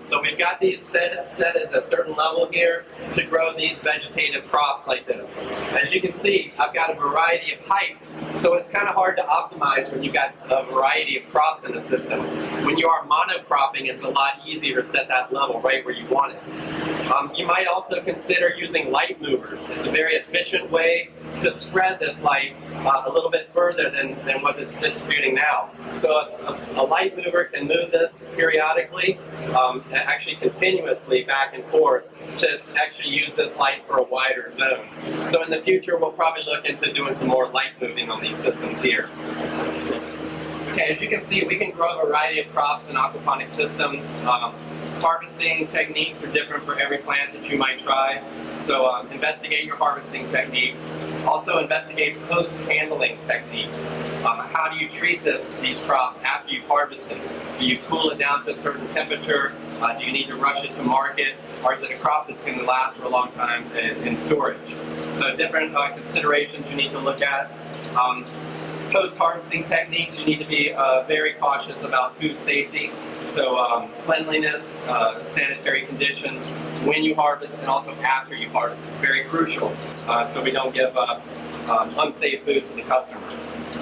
So we've got these set at a certain level here to grow these vegetative crops like this. As you can see, I've got a variety of heights, so it's kind of hard to optimize when you've got a variety of crops in the system. When you are monocropping, it's a lot easier to set that level right where you want it. You might also consider using light movers. It's a very efficient way to spread this light a little bit further than what it's distributing now. So a light mover can move this periodically, actually continuously back and forth, to actually use this light for a wider zone. So in the future, we'll probably look into doing some more light moving on these systems here. Okay, as you can see, we can grow a variety of crops in aquaponic systems. Harvesting techniques are different for every plant that you might try. So investigate your harvesting techniques. Also investigate post-handling techniques. How do you treat these crops after you've harvested? Do you cool it down to a certain temperature? Do you need to rush it to market? Or is it a crop that's going to last for a long time in storage? So different considerations you need to look at. Post-harvesting techniques, you need to be very cautious about food safety. So cleanliness, sanitary conditions, when you harvest and also after you harvest is very crucial, so we don't give unsafe food to the customer.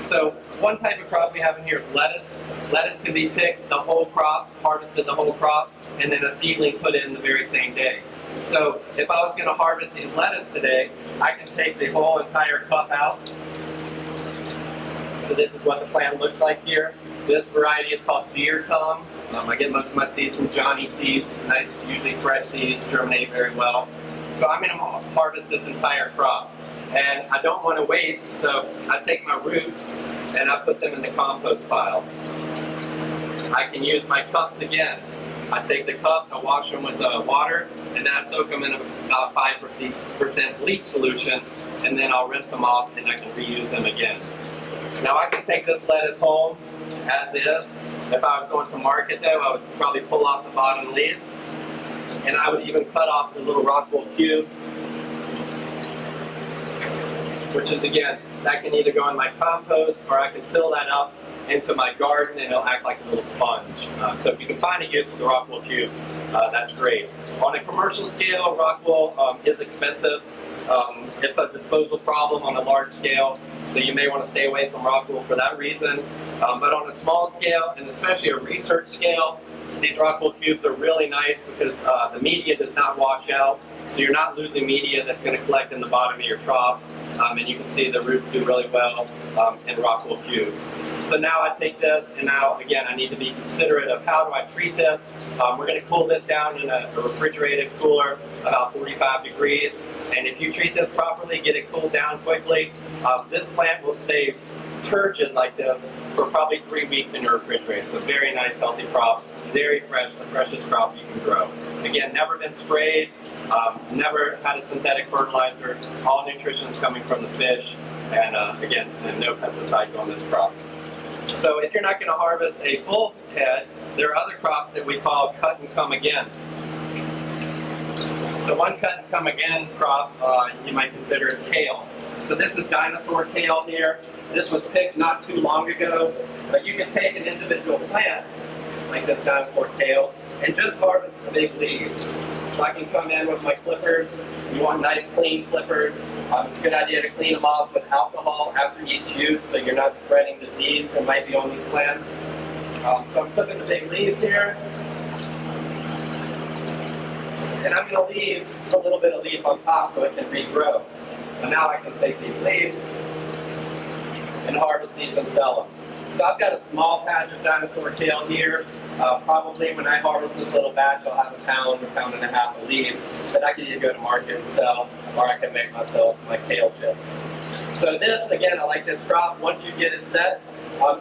So one type of crop we have in here is lettuce. Lettuce can be picked the whole crop, harvested the whole crop, and then a seedling put in the very same day. So if I was going to harvest these lettuce today, I can take the whole entire cup out. So this is what the plant looks like here. This variety is called deer tongue. I get most of my seeds from Johnny seeds, nice, usually fresh seeds, germinate very well. So I'm going to harvest this entire crop. And I don't want to waste, so I take my roots and I put them in the compost pile. I can use my cups again. I take the cups, I wash them with water, and then I soak them in about 5% bleach solution, and then I'll rinse them off and I can reuse them again. Now I can take this lettuce home as is. If I was going to market though, I would probably pull off the bottom leaves, and I would even cut off the little rockwool cube which is, again, that can either go in my compost or I can till that up into my garden and it'll act like a little sponge. So if you can find a use for the rock wool cubes, that's great. On a commercial scale, rock wool is expensive. It's a disposal problem on a large scale, so you may want to stay away from rock wool for that reason. But on a small scale, and especially a research scale, these rock wool cubes are really nice because the media does not wash out, so you're not losing media that's going to collect in the bottom of your troughs, and you can see the roots do really well in rock wool cubes. So now I take this, and now again I need to be considerate of how do I treat this. We're going to cool this down in a refrigerated cooler about 45 degrees, and if you treat this properly, get it cooled down quickly, this plant will stay turgid like this for probably 3 weeks in your refrigerator. It's a very nice healthy crop, very fresh, the freshest crop you can grow. Again, never been sprayed, never had a synthetic fertilizer, all nutrition's coming from the fish, and again, no pesticides on this crop. So if you're not going to harvest a full head, there are other crops that we call cut and come again. So one cut and come again crop you might consider is kale. So this is dinosaur kale here. This was picked not too long ago, but you can take an individual plant like this dinosaur kale and just harvest the big leaves. So I can come in with my clippers. You want nice clean clippers. It's a good idea to clean them off with alcohol after each use so you're not spreading disease that might be on these plants. So I'm clipping the big leaves here. And I'm going to leave a little bit of leaf on top so it can regrow. And now I can take these leaves and harvest these and sell them. So I've got a small patch of dinosaur kale here. Probably when I harvest this little batch, I'll have a pound or pound and a half of leaves that I can either go to market and sell, or I can make myself my kale chips. So this, again, I like this crop. Once you get it set,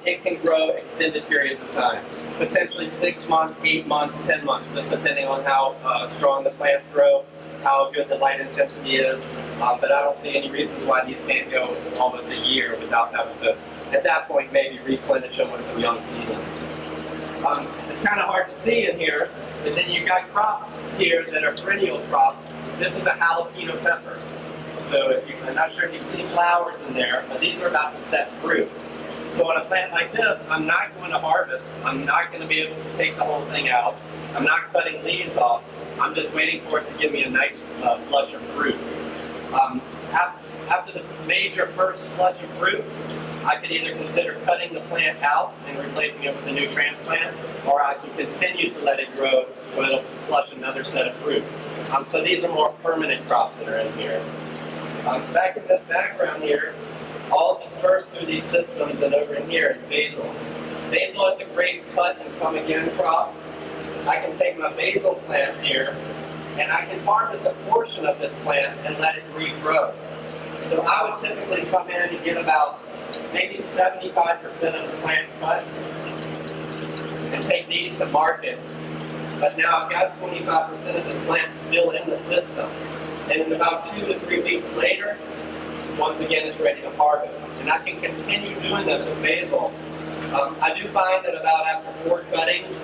it can grow extended periods of time. Potentially 6 months, 8 months, 10 months, just depending on how strong the plants grow, how good the light intensity is. But I don't see any reasons why these can't go almost a year without having to, at that point, maybe replenish them with some young seedlings. It's kind of hard to see in here, but then you've got crops here that are perennial crops. This is a jalapeno pepper. So if you, I'm not sure if you can see flowers in there, but these are about to set fruit. So on a plant like this, I'm not going to harvest. I'm not going to be able to take the whole thing out. I'm not cutting leaves off. I'm just waiting for it to give me a nice flush of fruits. After the major first flush of fruits, I could either consider cutting the plant out and replacing it with a new transplant, or I can continue to let it grow so it'll flush another set of fruit. So these are more permanent crops that are in here. Back in this background here, all dispersed through these systems, and over in here is basil. Basil is a great cut and come again crop. I can take my basil plant here, and I can harvest a portion of this plant and let it regrow. So I would typically come in and get about maybe 75% of the plant cut and take these to market. But now I've got 25% of this plant still in the system. And in about 2 to 3 weeks later, once again it's ready to harvest. And I can continue doing this with basil. I do find that about after 4 cuttings,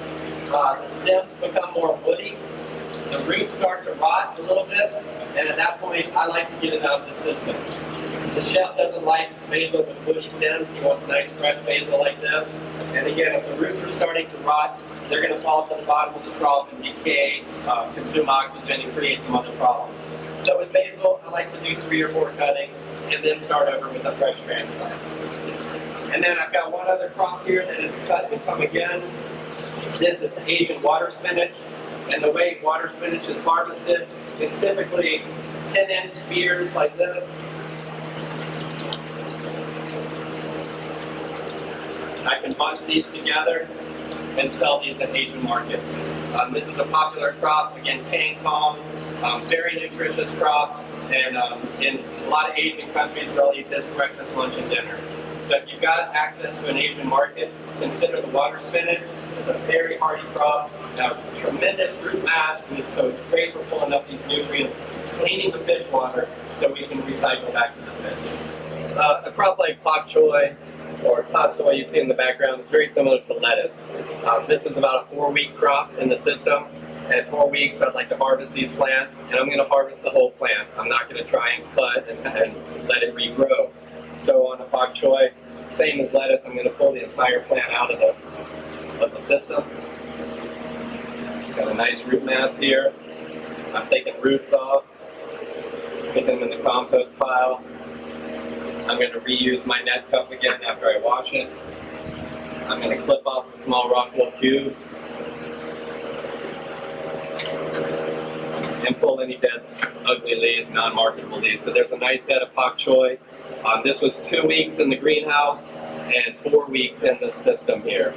the stems become more woody. The roots start to rot a little bit, and at that point, I like to get it out of the system. The chef doesn't like basil with woody stems. He wants nice fresh basil like this. And again, if the roots are starting to rot, they're going to fall to the bottom of the trough and decay, consume oxygen, and create some other problems. So with basil, I like to do 3 or 4 cuttings and then start over with a fresh transplant. And then I've got one other crop here that is cut and come again. This is the Asian water spinach. And the way water spinach is harvested, it's typically 10-inch spears like this. I can bunch these together and sell these at Asian markets. This is a popular crop, again, paying calm, very nutritious crop, and in a lot of Asian countries, they'll eat this breakfast, lunch, and dinner. So if you've got access to an Asian market, consider the water spinach. It's a very hardy crop, tremendous root mass, and so it's great for pulling up these nutrients, cleaning the fish water, so we can recycle back to the fish. A crop like pak choi or tatsoi you see in the background is very similar to lettuce. This is about a 4-week crop in the system. At 4 weeks, I'd like to harvest these plants, and I'm going to harvest the whole plant. I'm not going to try and cut and let it regrow. So on the pak choi, same as lettuce, I'm going to pull the entire plant out of the system. Got a nice root mass here. I'm taking roots off, sticking them in the compost pile. I'm going to reuse my net cup again after I wash it. I'm going to clip off the small rock wool cube and pull any dead, ugly leaves, non-marketable leaves. So there's a nice head of pak choi. This was 2 weeks in the greenhouse and 4 weeks in the system here.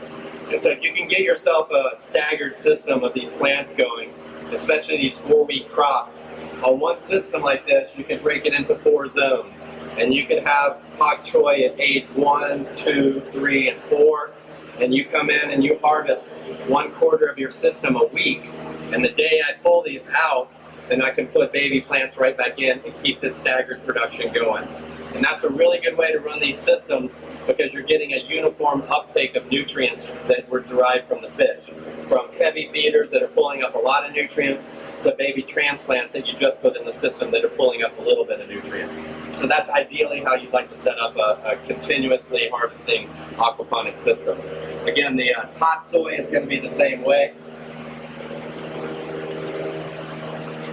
And so if you can get yourself a staggered system of these plants going, especially these 4-week crops, on one system like this, you can break it into 4 zones. And you can have pak choi at age 1, 2, 3, and 4. And you come in and you harvest 1/4 of your system a week. And the day I pull these out, then I can put baby plants right back in and keep this staggered production going. And that's a really good way to run these systems because you're getting a uniform uptake of nutrients that were derived from the fish. From heavy feeders that are pulling up a lot of nutrients to baby transplants that you just put in the system that are pulling up a little bit of nutrients. So that's ideally how you'd like to set up a continuously harvesting aquaponic system. Again, the tot soy is going to be the same way.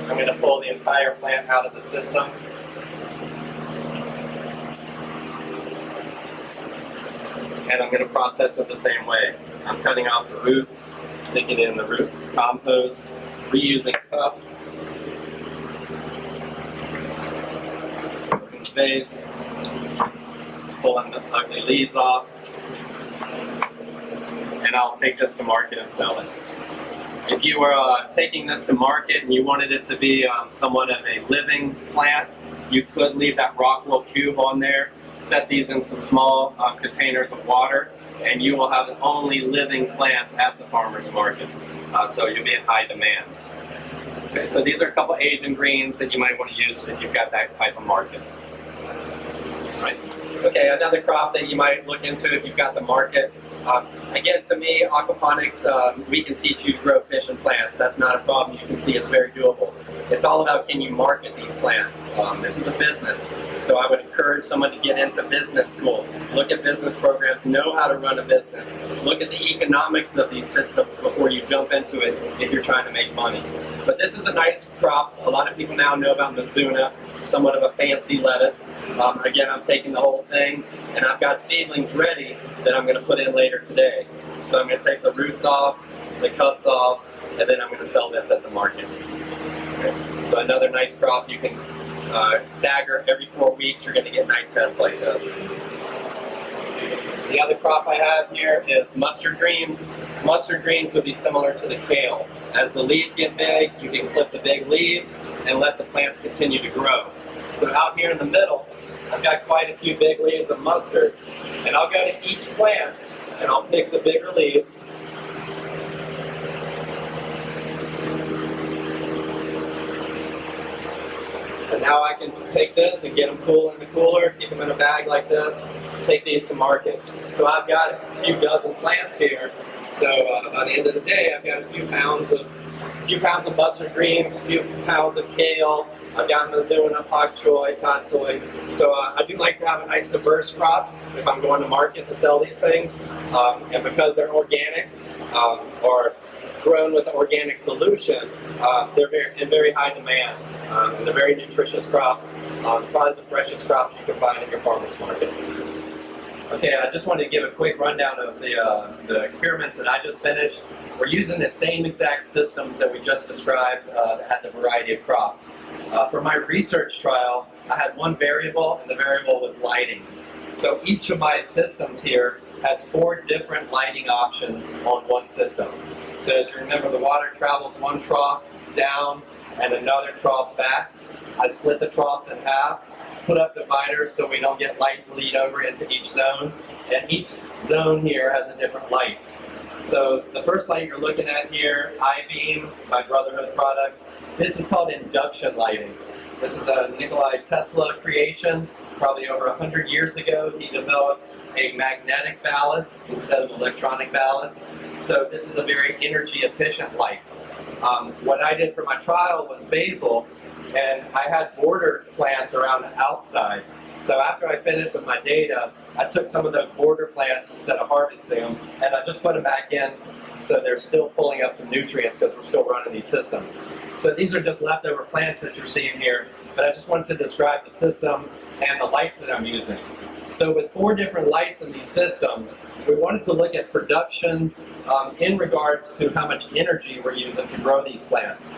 I'm going to pull the entire plant out of the system. And I'm going to process it the same way. I'm cutting off the roots, sticking in the root compost, reusing cups, open space, pulling the ugly leaves off, and I'll take this to market and sell it. If you were taking this to market and you wanted it to be somewhat of a living plant, you could leave that rock wool cube on there, set these in some small containers of water, and you will have only living plants at the farmer's market. So you'll be in high demand. Okay, so these are a couple Asian greens that you might want to use if you've got that type of market. Right. Okay, another crop that you might look into if you've got the market. Again, to me, aquaponics, we can teach you to grow fish and plants. That's not a problem. You can see it's very doable. It's all about, can you market these plants? This is a business, so I would encourage someone to get into business school. Look at business programs, know how to run a business. Look at the economics of these systems before you jump into it if you're trying to make money. But this is a nice crop. A lot of people now know about Mizuna, somewhat of a fancy lettuce. Again, I'm taking the whole thing, and I've got seedlings ready that I'm going to put in later today. So I'm going to take the roots off, the cups off, and then I'm going to sell this at the market. Okay. So another nice crop you can stagger every 4 weeks. You're going to get nice heads like this. The other crop I have here is mustard greens. Mustard greens would be similar to the kale. As the leaves get big, you can clip the big leaves and let the plants continue to grow. So out here in the middle, I've got quite a few big leaves of mustard, and I'll go to each plant and I'll pick the bigger leaves. And now I can take this and get them cool in the cooler, keep them in a bag like this, take these to market. So I've got a few dozen plants here. So by the end of the day, I've got a few pounds of mustard greens, a few pounds of kale. I've got Mizuna, pak choi, tot soy. So I do like to have a nice diverse crop if I'm going to market to sell these things. And because they're organic or grown with an organic solution, they're in very high demand. And they're very nutritious crops, probably the freshest crops you can find at your farmer's market. Okay, I just wanted to give a quick rundown of the experiments that I just finished. We're using the same exact systems that we just described that had the variety of crops. For my research trial, I had one variable, and the variable was lighting. So each of my systems here has 4 different lighting options on one system. So as you remember, the water travels one trough down and another trough back. I split the troughs in half, put up dividers so we don't get light bleed over into each zone. And each zone here has a different light. So the first light you're looking at here, I-beam by Brotherhood Products, this is called induction lighting. This is a Nikola Tesla creation. Probably over 100 years ago, he developed a magnetic ballast instead of electronic ballast. So this is a very energy efficient light. What I did for my trial was basil, and I had border plants around the outside. So after I finished with my data, I took some of those border plants instead of harvesting them, and I just put them back in so they're still pulling up some nutrients because we're still running these systems. So these are just leftover plants that you're seeing here, but I just wanted to describe the system and the lights that I'm using. So with 4 different lights in these systems, we wanted to look at production in regards to how much energy we're using to grow these plants.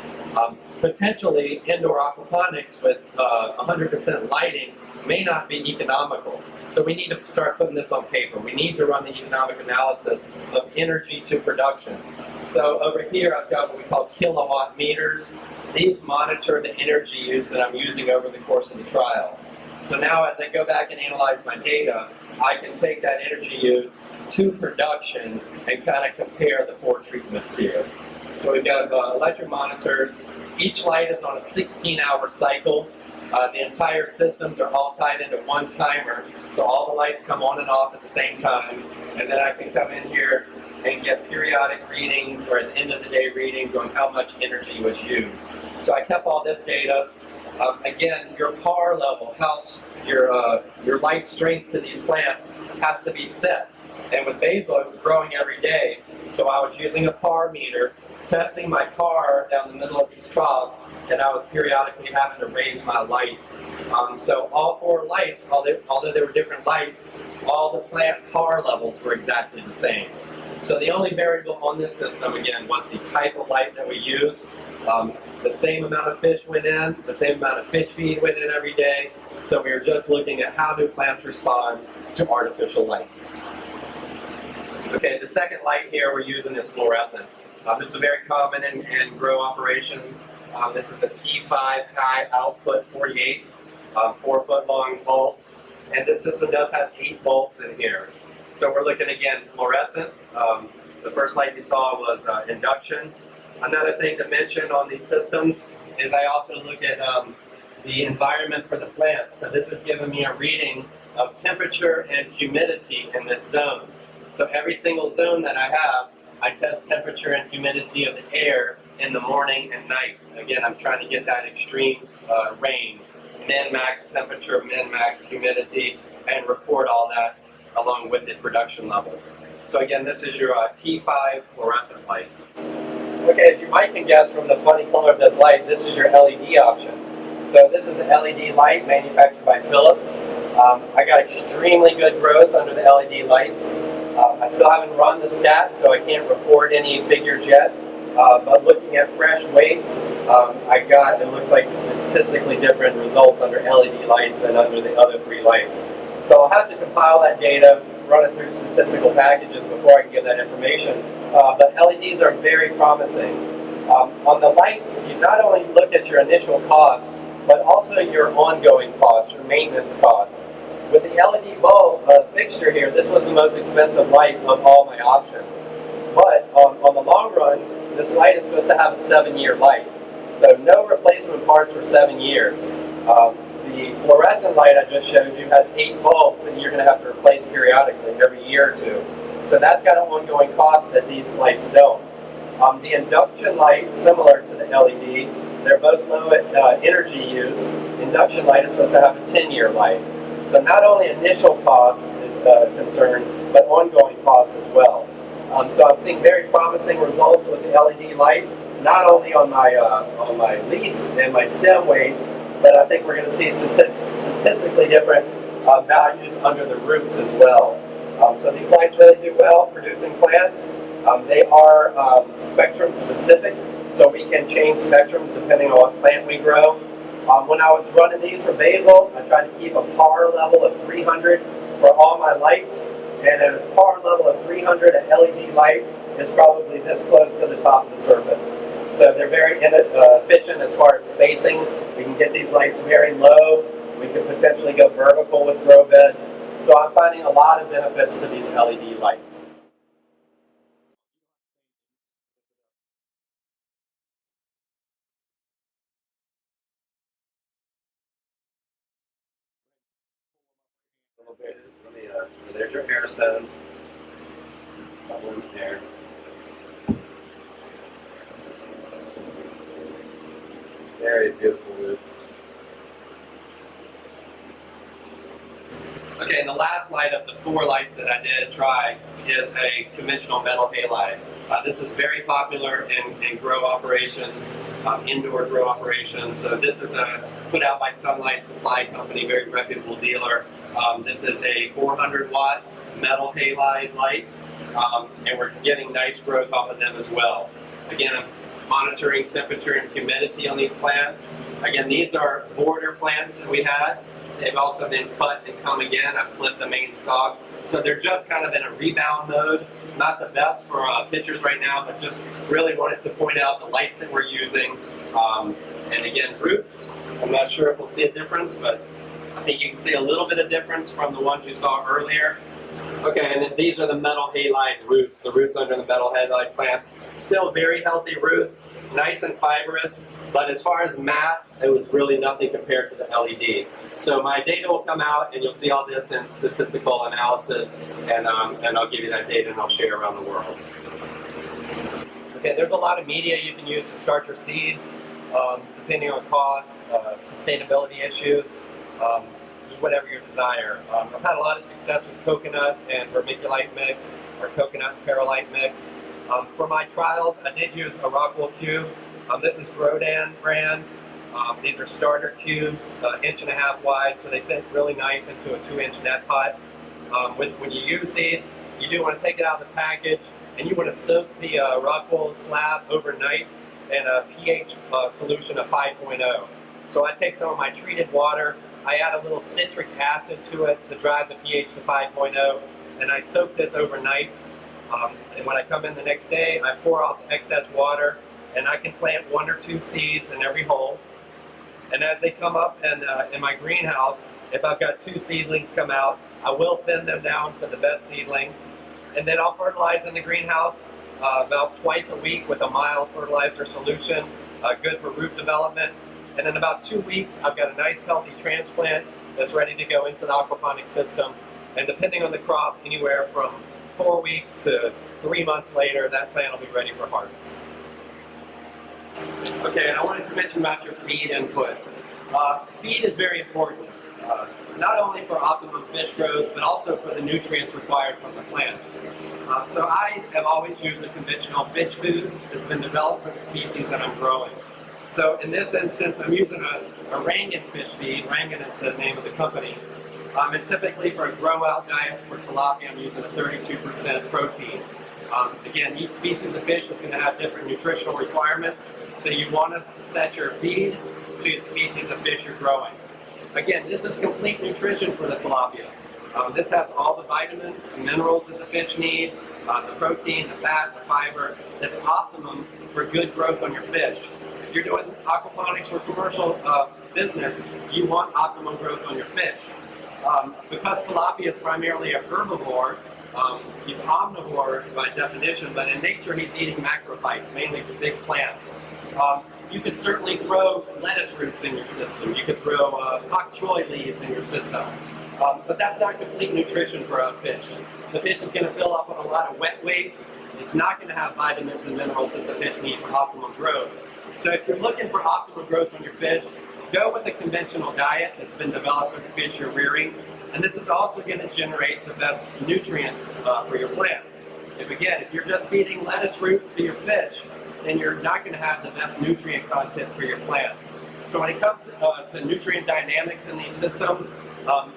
Potentially, indoor aquaponics with 100% lighting may not be economical. So we need to start putting this on paper. We need to run the economic analysis of energy to production. So over here I've got what we call kilowatt meters. These monitor the energy use that I'm using over the course of the trial. So now as I go back and analyze my data, I can take that energy use to production and kind of compare the 4 treatments here. So we've got electric monitors. Each light is on a 16-hour cycle. The entire systems are all tied into one timer, so all the lights come on and off at the same time, and then I can come in here and get periodic readings, or at the end of the day readings on how much energy was used. So I kept all this data. Again, your PAR level, your light strength to these plants has to be set. And with basil, it was growing every day, so I was using a PAR meter, testing my PAR down the middle of these troughs, and I was periodically having to raise my lights. So all 4 lights, although there were different lights, all the plant PAR levels were exactly the same. So the only variable on this system, again, was the type of light that we used. The same amount of fish went in, the same amount of fish feed went in every day. So we were just looking at how do plants respond to artificial lights. Okay, the second light here we're using is fluorescent. This is very common in grow operations. This is a T5 high output 48, 4-foot long bulbs. And this system does have 8 bulbs in here. So we're looking again fluorescent. The first light you saw was induction. Another thing to mention on these systems is I also look at the environment for the plant. So this is giving me a reading of temperature and humidity in this zone. So every single zone that I have, I test temperature and humidity of the air in the morning and night. Again, I'm trying to get that extremes range, min-max temperature, min-max humidity, and report all that along with the production levels. So again, this is your T5 fluorescent light. Okay, as you might can guess from the funny color of this light, this is your LED option. So this is an LED light manufactured by Philips. I got extremely good growth under the LED lights. I still haven't run the stats, so I can't report any figures yet. But looking at fresh weights, it looks like statistically different results under LED lights than under the other 3 lights. So I'll have to compile that data, run it through statistical packages before I can give that information. But LEDs are very promising. On the lights, you not only look at your initial cost, but also your ongoing cost, your maintenance cost. With the LED bulb fixture here, this was the most expensive light of all my options. But on the long run, this light is supposed to have a 7-year life. So no replacement parts for 7 years. The fluorescent light I just showed you has 8 bulbs that you're going to have to replace periodically every year or 2. So that's got an ongoing cost that these lights don't. The induction light, similar to the LED, they're both low energy use. Induction light is supposed to have a 10-year life. So not only initial cost is concerned, but ongoing cost as well. So I'm seeing very promising results with the LED light, not only on my leaf and my stem weights, but I think we're going to see statistically different values under the roots as well. So these lights really do well producing plants. They are spectrum specific, so we can change spectrums depending on what plant we grow. When I was running these for basil, I tried to keep a PAR level of 300 for all my lights, and at a PAR level of 300, an LED light is probably this close to the top of the surface. So they're very efficient as far as spacing. We can get these lights very low. We can potentially go vertical with grow beds. So I'm finding a lot of benefits to these LED lights. So there's your air stone. Couple in there. Very beautiful roots. Okay, and the last light of the 4 lights that I did try is a conventional metal halide. This is very popular in grow operations, indoor grow operations. So this is put out by Sunlight Supply Company, very reputable dealer. This is a 400 watt metal halide light, and we're getting nice growth off of them as well. Again, I'm monitoring temperature and humidity on these plants. Again, these are border plants that we had. They've also been cut and come again. I've flipped the main stalk. So they're just kind of in a rebound mode. Not the best for pictures right now, but just really wanted to point out the lights that we're using. And again, roots, I'm not sure if we'll see a difference, but I think you can see a little bit of difference from the ones you saw earlier. Okay, and then these are the metal halide roots, the roots under the metal halide plants. Still very healthy roots, nice and fibrous, but as far as mass, it was really nothing compared to the LED. So my data will come out, and you'll see all this in statistical analysis, and I'll give you that data and I'll share around the world. Okay, there's a lot of media you can use to start your seeds, depending on cost, sustainability issues, whatever your desire. I've had a lot of success with coconut and vermiculite mix, or coconut and perlite mix. For my trials, I did use a Rockwell cube. This is Grodan brand. These are starter cubes, 1.5 inches wide, so they fit really nice into a 2-inch net pot. When you use these, you do want to take it out of the package, and you want to soak the Rockwell slab overnight in a pH solution of 5.0. So I take some of my treated water, I add a little citric acid to it to drive the pH to 5.0, and I soak this overnight. And when I come in the next day, I pour off excess water, and I can plant 1 or 2 seeds in every hole. And as they come up in my greenhouse, if I've got 2 seedlings come out, I will thin them down to the best seedling. And then I'll fertilize in the greenhouse about twice a week with a mild fertilizer solution, good for root development. And in about 2 weeks, I've got a nice healthy transplant that's ready to go into the aquaponic system. And depending on the crop, anywhere from 4 weeks to 3 months later, that plant will be ready for harvest. Okay, and I wanted to mention about your feed input. Feed is very important, not only for optimum fish growth, but also for the nutrients required from the plants. So I have always used a conventional fish food that's been developed for the species that I'm growing. So in this instance, I'm using a Rangan fish feed. Rangan is the name of the company. And typically for a grow-out diet for tilapia, I'm using a 32% protein. Again, each species of fish is going to have different nutritional requirements, so you want to set your feed to the species of fish you're growing. Again, this is complete nutrition for the tilapia. This has all the vitamins, the minerals that the fish need, the protein, the fat, the fiber, that's optimum for good growth on your fish. If you're doing aquaponics or commercial business, you want optimum growth on your fish. Because tilapia is primarily a herbivore, he's omnivore by definition, but in nature he's eating macrophytes, mainly the big plants. You could certainly throw lettuce roots in your system. You could throw pak choi leaves in your system. But that's not complete nutrition for a fish. The fish is going to fill up on a lot of wet weight. It's not going to have vitamins and minerals that the fish need for optimal growth. So if you're looking for optimal growth on your fish, go with a conventional diet that's been developed for the fish you're rearing. And this is also going to generate the best nutrients for your plants. If you're just feeding lettuce roots to your fish, then you're not going to have the best nutrient content for your plants. So when it comes to nutrient dynamics in these systems,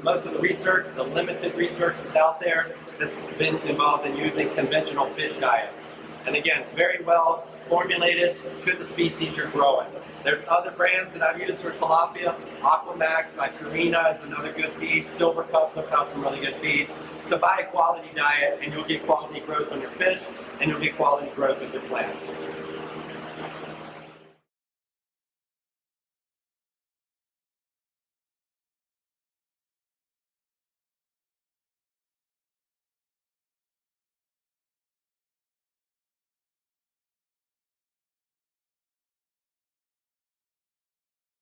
most of the research, the limited research that's out there, that's been involved in using conventional fish diets. And again, very well formulated to the species you're growing. There's other brands that I've used for tilapia. Aquamax by Purina is another good feed. Silver Cup puts out some really good feed. So buy a quality diet and you'll get quality growth on your fish, and you'll get quality growth with your plants.